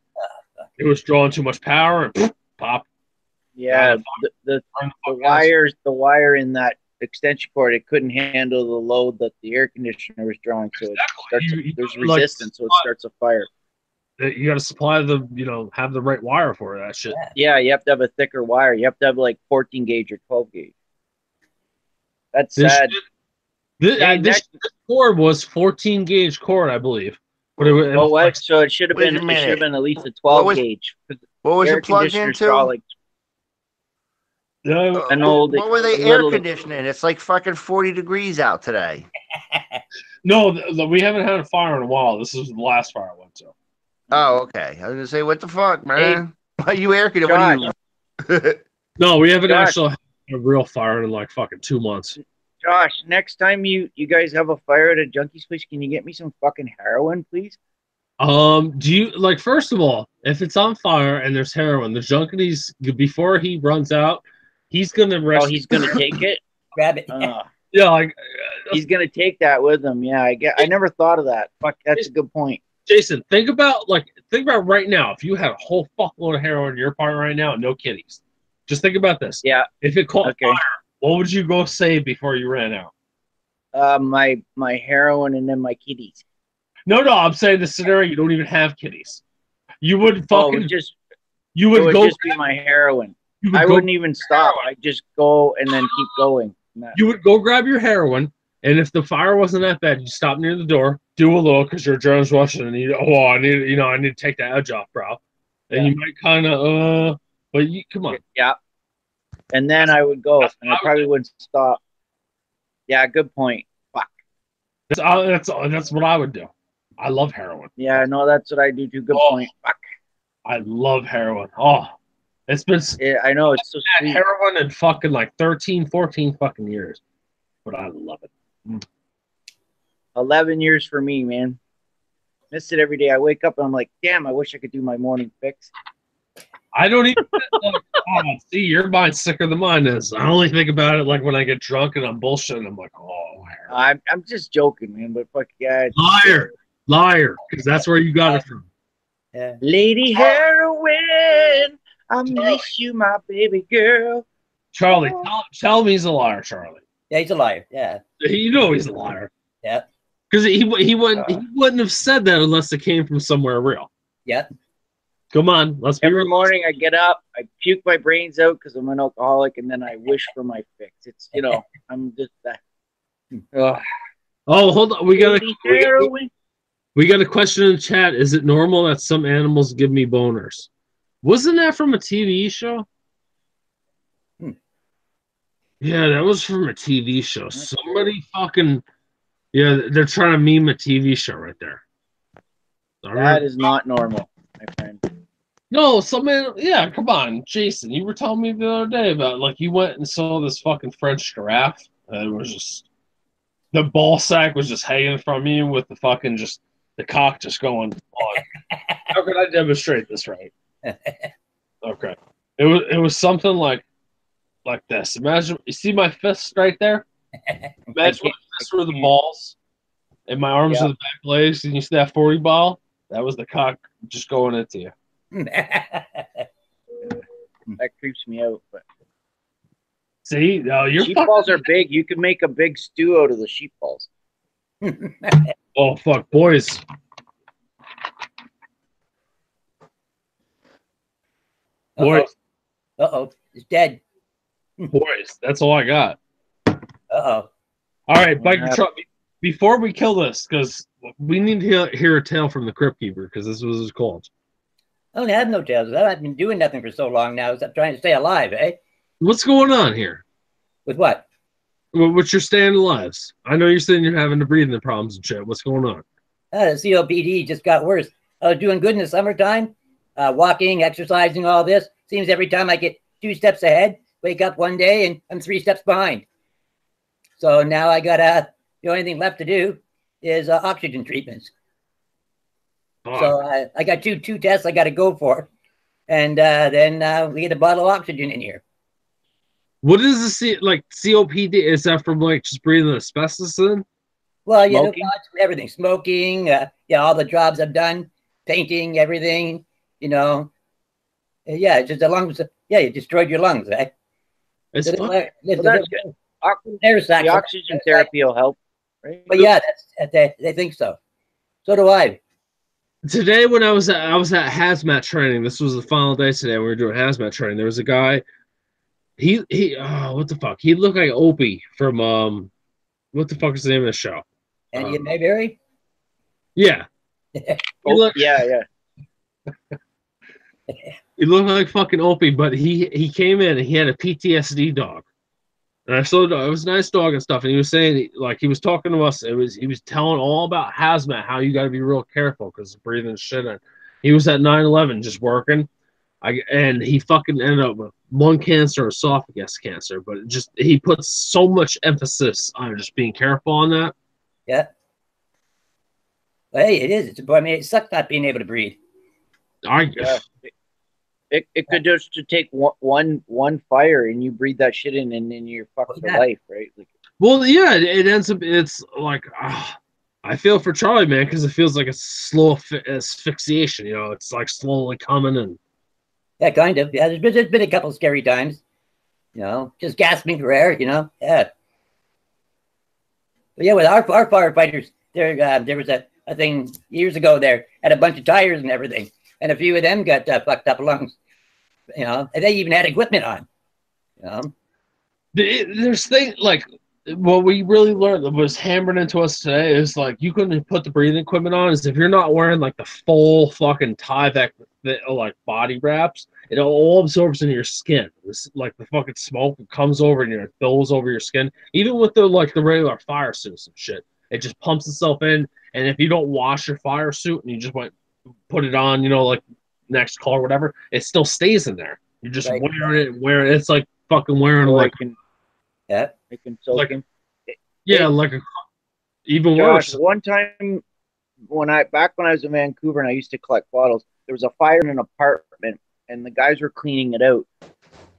it was drawing too much power, and pop. Yeah, the wire in that extension cord, it couldn't handle the load that the air conditioner was drawing, so it starts. There's resistance, so it starts a fire. You got to supply have the right wire for that shit. Yeah, you have to have a thicker wire. You have to have like 14 gauge or 12 gauge. That's sad. This cord was 14 gauge cord, I believe. But Well, what? So it should have Wait a been. It minute. should have been at least a 12 gauge. What was Air it plugged conditioners into? draw, like, I know What were they air conditioning? It's like fucking 40 degrees out today. No, we haven't had a fire in a while. This is the last fire I went to. Oh, okay. I was gonna say, what the fuck, man? Why you air conditioning? What are you? No, we haven't Josh. actually had a real fire in like fucking 2 months. Josh, next time you guys have a fire at a junkie's place, can you get me some fucking heroin, please? Do you like? First of all, if it's on fire and there's heroin, the junkies before he runs out, he's gonna Oh, rescue. he's gonna take it. Grab it. Yeah, like He's gonna take that with him. Yeah, I never thought of that. Fuck, that's a good point. Jason, think about right now. If you had a whole fuckload of heroin in your apartment right now, no kitties. Just think about this. Yeah. If it caught Okay. fire, what would you go save before you ran out? My heroin and then my kitties. No, I'm saying the scenario you don't even have kitties. You would Oh, fucking it you would would go. just be my heroin. You would I go, wouldn't even stop. I'd just go and then keep going. You would go grab your heroin, and if the fire wasn't that bad, you stop near the door, do a little because your adrenaline's rushing, and I need to take the edge off, bro. And you might kind of but you come on. Yeah. And then I would go, and I probably wouldn't stop. Yeah, good point. Fuck. That's what I would do. I love heroin. Yeah, no, that's what I do too. Good point. Fuck. I love heroin. Oh, it's been Yeah, I know it's so had sweet. heroin in fucking like 13, 14 fucking years, but I love it. 11 years for me, man. Miss it every day. I wake up and I'm like, damn, I wish I could do my morning fix. I don't even like, see, your mind's sicker than mine is. I only think about it like when I get drunk and I'm bullshitting. I'm like, oh, heroin. I'm just joking, man, but fuck yeah. Liar, because that's where you got it from. Yeah. Lady Heroin, I miss you, my baby girl. Charlie, tell him he's a liar, Charlie. Yeah, he's a liar. Yeah. You know he's a liar. Yeah. Because he wouldn't have said that unless it came from somewhere real. Yeah. Come on, let's be Every real. morning I get up, I puke my brains out because I'm an alcoholic, and then I wish for my fix. It's, I'm just that. Oh, hold on. We got Heroin. a question in the chat. Is it normal that some animals give me boners? Wasn't that from a TV show? Yeah, that was from a TV show. Somebody fucking they're trying to meme a TV show right there. That is not normal, my friend. No, come on, Jason. You were telling me the other day about like you went and saw this fucking French giraffe. And it was just the ball sack was just hanging from you with the fucking the cock just going on. How can I demonstrate this right? Okay. It was something like this. Imagine you see my fist right there? Imagine my fists were the balls and my arms are the back legs, and you see that 40 ball? That was the cock just going into you. That creeps me out. But see, your sheep balls are big. You can make a big stew out of the sheep balls. Oh fuck, boys! Boys, it's dead. Boys, that's all I got. All right, biker truck. Before we kill this, because we need to hear a tale from the Crypt Keeper, because this was his called. I don't have no tales. I've been doing nothing for so long now. I'm trying to stay alive, eh? What's going on here? With what? What's your staying alive? I know you're saying you're having the breathing problems and shit. What's going on? The COPD just got worse. I was doing good in the summertime, walking, exercising, all this. Seems every time I get 2 steps ahead, wake up one day and I'm 3 steps behind. So now I got the only thing left to do is oxygen treatments. Oh. So I got two tests I got to go for, and then we get a bottle of oxygen in here. What is the COPD? Is that from just breathing asbestos in? Well, everything, smoking, all the jobs I've done, painting, everything, Yeah, it's just the lungs. Yeah, you destroyed your lungs, eh? That's good. The oxygen therapy will help, right? But yeah, they think so. So do I. Today, when I was at hazmat training, this was the final day today. We were doing hazmat training. There was a guy. He what the fuck? He looked like Opie from what the fuck is the name of the show? Andy and Mayberry. Yeah. Yeah. He looked like fucking Opie, but he came in and he had a PTSD dog. And I saw it was a nice dog and stuff. And he was saying, he was talking to us. He was telling all about hazmat, how you got to be real careful because breathing shit in. He was at 9/11 just working. And he fucking ended up with lung cancer, esophagus cancer. But he puts so much emphasis on just being careful on that. Yeah. Well, hey, it is. It sucks not being able to breathe. It could just take one fire and you breathe that shit in and then you're fucked for life, right? Well, yeah, it ends up. It's like I feel for Charlie, man, because it feels like a slow asphyxiation. It's like slowly coming in. Yeah, kind of. Yeah, there's been a couple scary times. Just gasping for air. Yeah. But yeah, with our firefighters, there was a thing years ago. There had a bunch of tires and everything, and a few of them got fucked up lungs. And they even had equipment on. There's things what we really learned that was hammered into us today is you couldn't put the breathing equipment on is if you're not wearing the full fucking Tyvek body wraps, it all absorbs into your skin. It's the fucking smoke comes over and it billows over your skin. Even with the regular fire suits and shit, It just pumps itself in, and if you don't wash your fire suit and you just put it on, like next call or whatever, it still stays in there. You're just wearing it. It's like fucking wearing Or like it can soak like in. like even Josh, worse. one time back when I was in Vancouver and I used to collect bottles, there was a fire in an apartment and the guys were cleaning it out.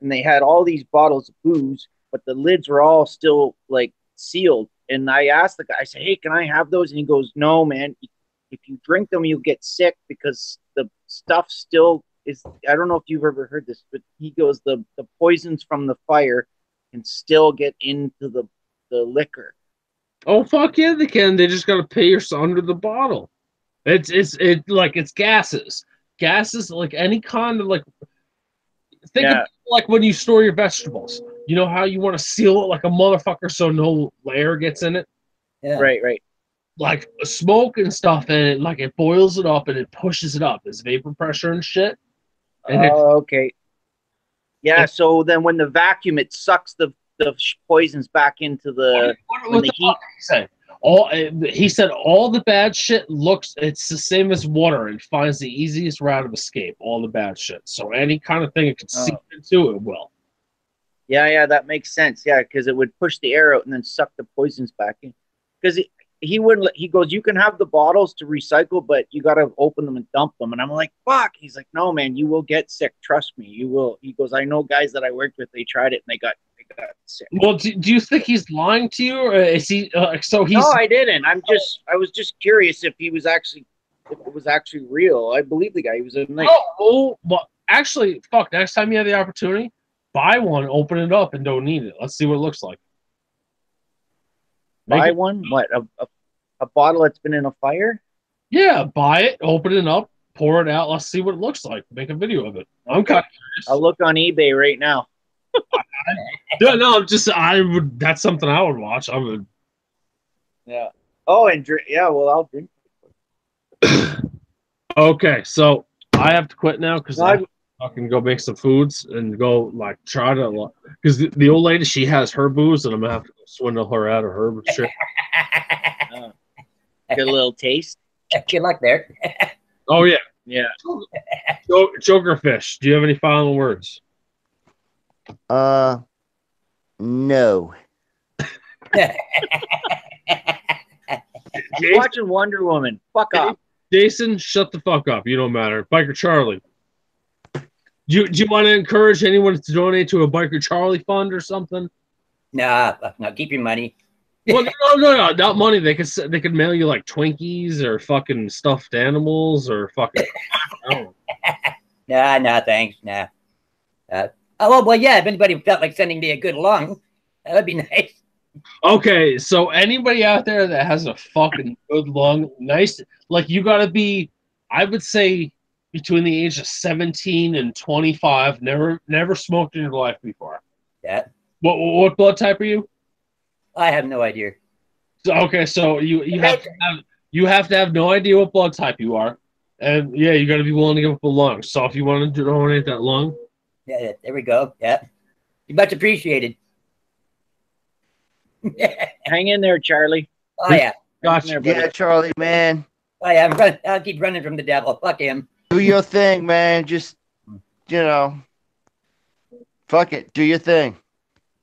And they had all these bottles of booze, but the lids were all still like sealed. And I asked the guy, I said, "Hey, can I have those?" And he goes, "No, man. If you drink them, you'll get sick because the stuff still is." I don't know if you've ever heard this, but he goes, the poisons from the fire can still get into the liquor. Oh fuck yeah, they can. They just gotta pay under the bottle. It's gases like any kind of like. Think of like when you store your vegetables. You know how you want to seal it like a motherfucker so no air gets in it? Yeah. Right. Like smoke and stuff, and it boils it up and it pushes it up. There's vapor pressure and shit. And okay. Yeah, so then when the vacuum, it sucks the poisons back into the what the heat. He said all the bad shit it's the same as water and finds the easiest route of escape, all the bad shit. So any kind of thing it can seep into, it will. Yeah, that makes sense. Yeah, because it would push the air out and then suck the poisons back in. Because he wouldn't he goes, "You can have the bottles to recycle, but you got to open them and dump them." And I'm like, "Fuck." He's like, "No, man, you will get sick. Trust me, you will." He goes, "I know guys that I worked with, they tried it and they got sick." Well, do you think he's lying to you, or is he? No, I didn't. I was just curious if it was actually real. I believe the guy. He was a nice. Oh, well, actually, fuck. Next time you have the opportunity, buy one, open it up, and don't need it. Let's see what it looks like. Buy one? What? A bottle that's been in a fire? Yeah, buy it, open it up, pour it out. Let's see what it looks like. Make a video of it. Okay. I'm kind of curious. I'll look on eBay right now. No, I would. That's something I would watch. I would. Yeah. Oh, and drink. Yeah. Well, I'll drink. Okay, so I have to quit now because I can go make some foods and go try to because the old lady, she has her booze and I'm gonna have to go swindle her out of her shit. Get a little taste. Good luck there. Oh yeah. Yeah. Jokerfish, do you have any final words? No. You're watching Wonder Woman. Fuck off. Jason, shut the fuck up. You don't matter. Biker Charlie. Do you want to encourage anyone to donate to a Biker Charlie fund or something? No, keep your money. Well, no, not money. They could mail you like Twinkies or fucking stuffed animals or fucking. No, thanks. Nah. Well, yeah. If anybody felt like sending me a good lung, that would be nice. Okay, so anybody out there that has a fucking good lung, nice, you gotta be, I would say, between the age of 17 and 25. Never smoked in your life before. Yeah. What blood type are you? I have no idea. So, okay, so you have to have no idea what blood type you are, and yeah, you got to be willing to give up a lung. So if you want to donate that lung, yeah, there we go. Yeah, much appreciated. Hang in there, Charlie. Oh yeah, gotcha. Yeah, Charlie, man. Oh yeah, I'll keep running from the devil. Fuck him. Do your thing, man. Just fuck it. Do your thing.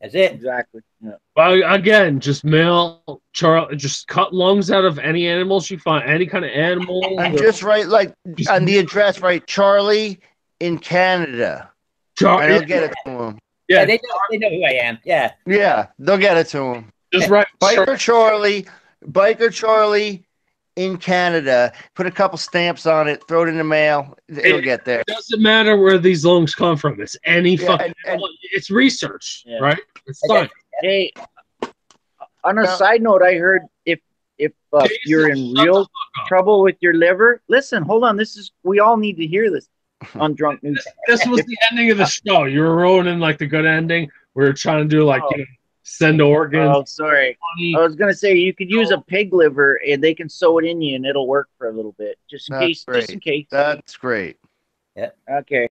That's it. Exactly. Yeah. Well, again, just mail Charlie. Just cut lungs out of any animals you find, any kind of animal. And just write on the address, right? Charlie in Canada. Charlie, and they'll get it to him. Yeah, they know who I am. Yeah. Yeah, they'll get it to him. Just write Biker Charlie in Canada. Put a couple stamps on it. Throw it in the mail. It'll get there. It doesn't matter where these lungs come from. It's any fucking. It's research, right? It's science. Hey, on a side note, I heard if you're in real trouble with your liver, listen, hold on. We all need to hear this on Drunk News. This was the ending of the show. You were ruining the good ending. We were trying to do send organs. Oh, sorry. I was gonna say you could use a pig liver and they can sew it in you and it'll work for a little bit, just in case. That's great. Yeah. Okay.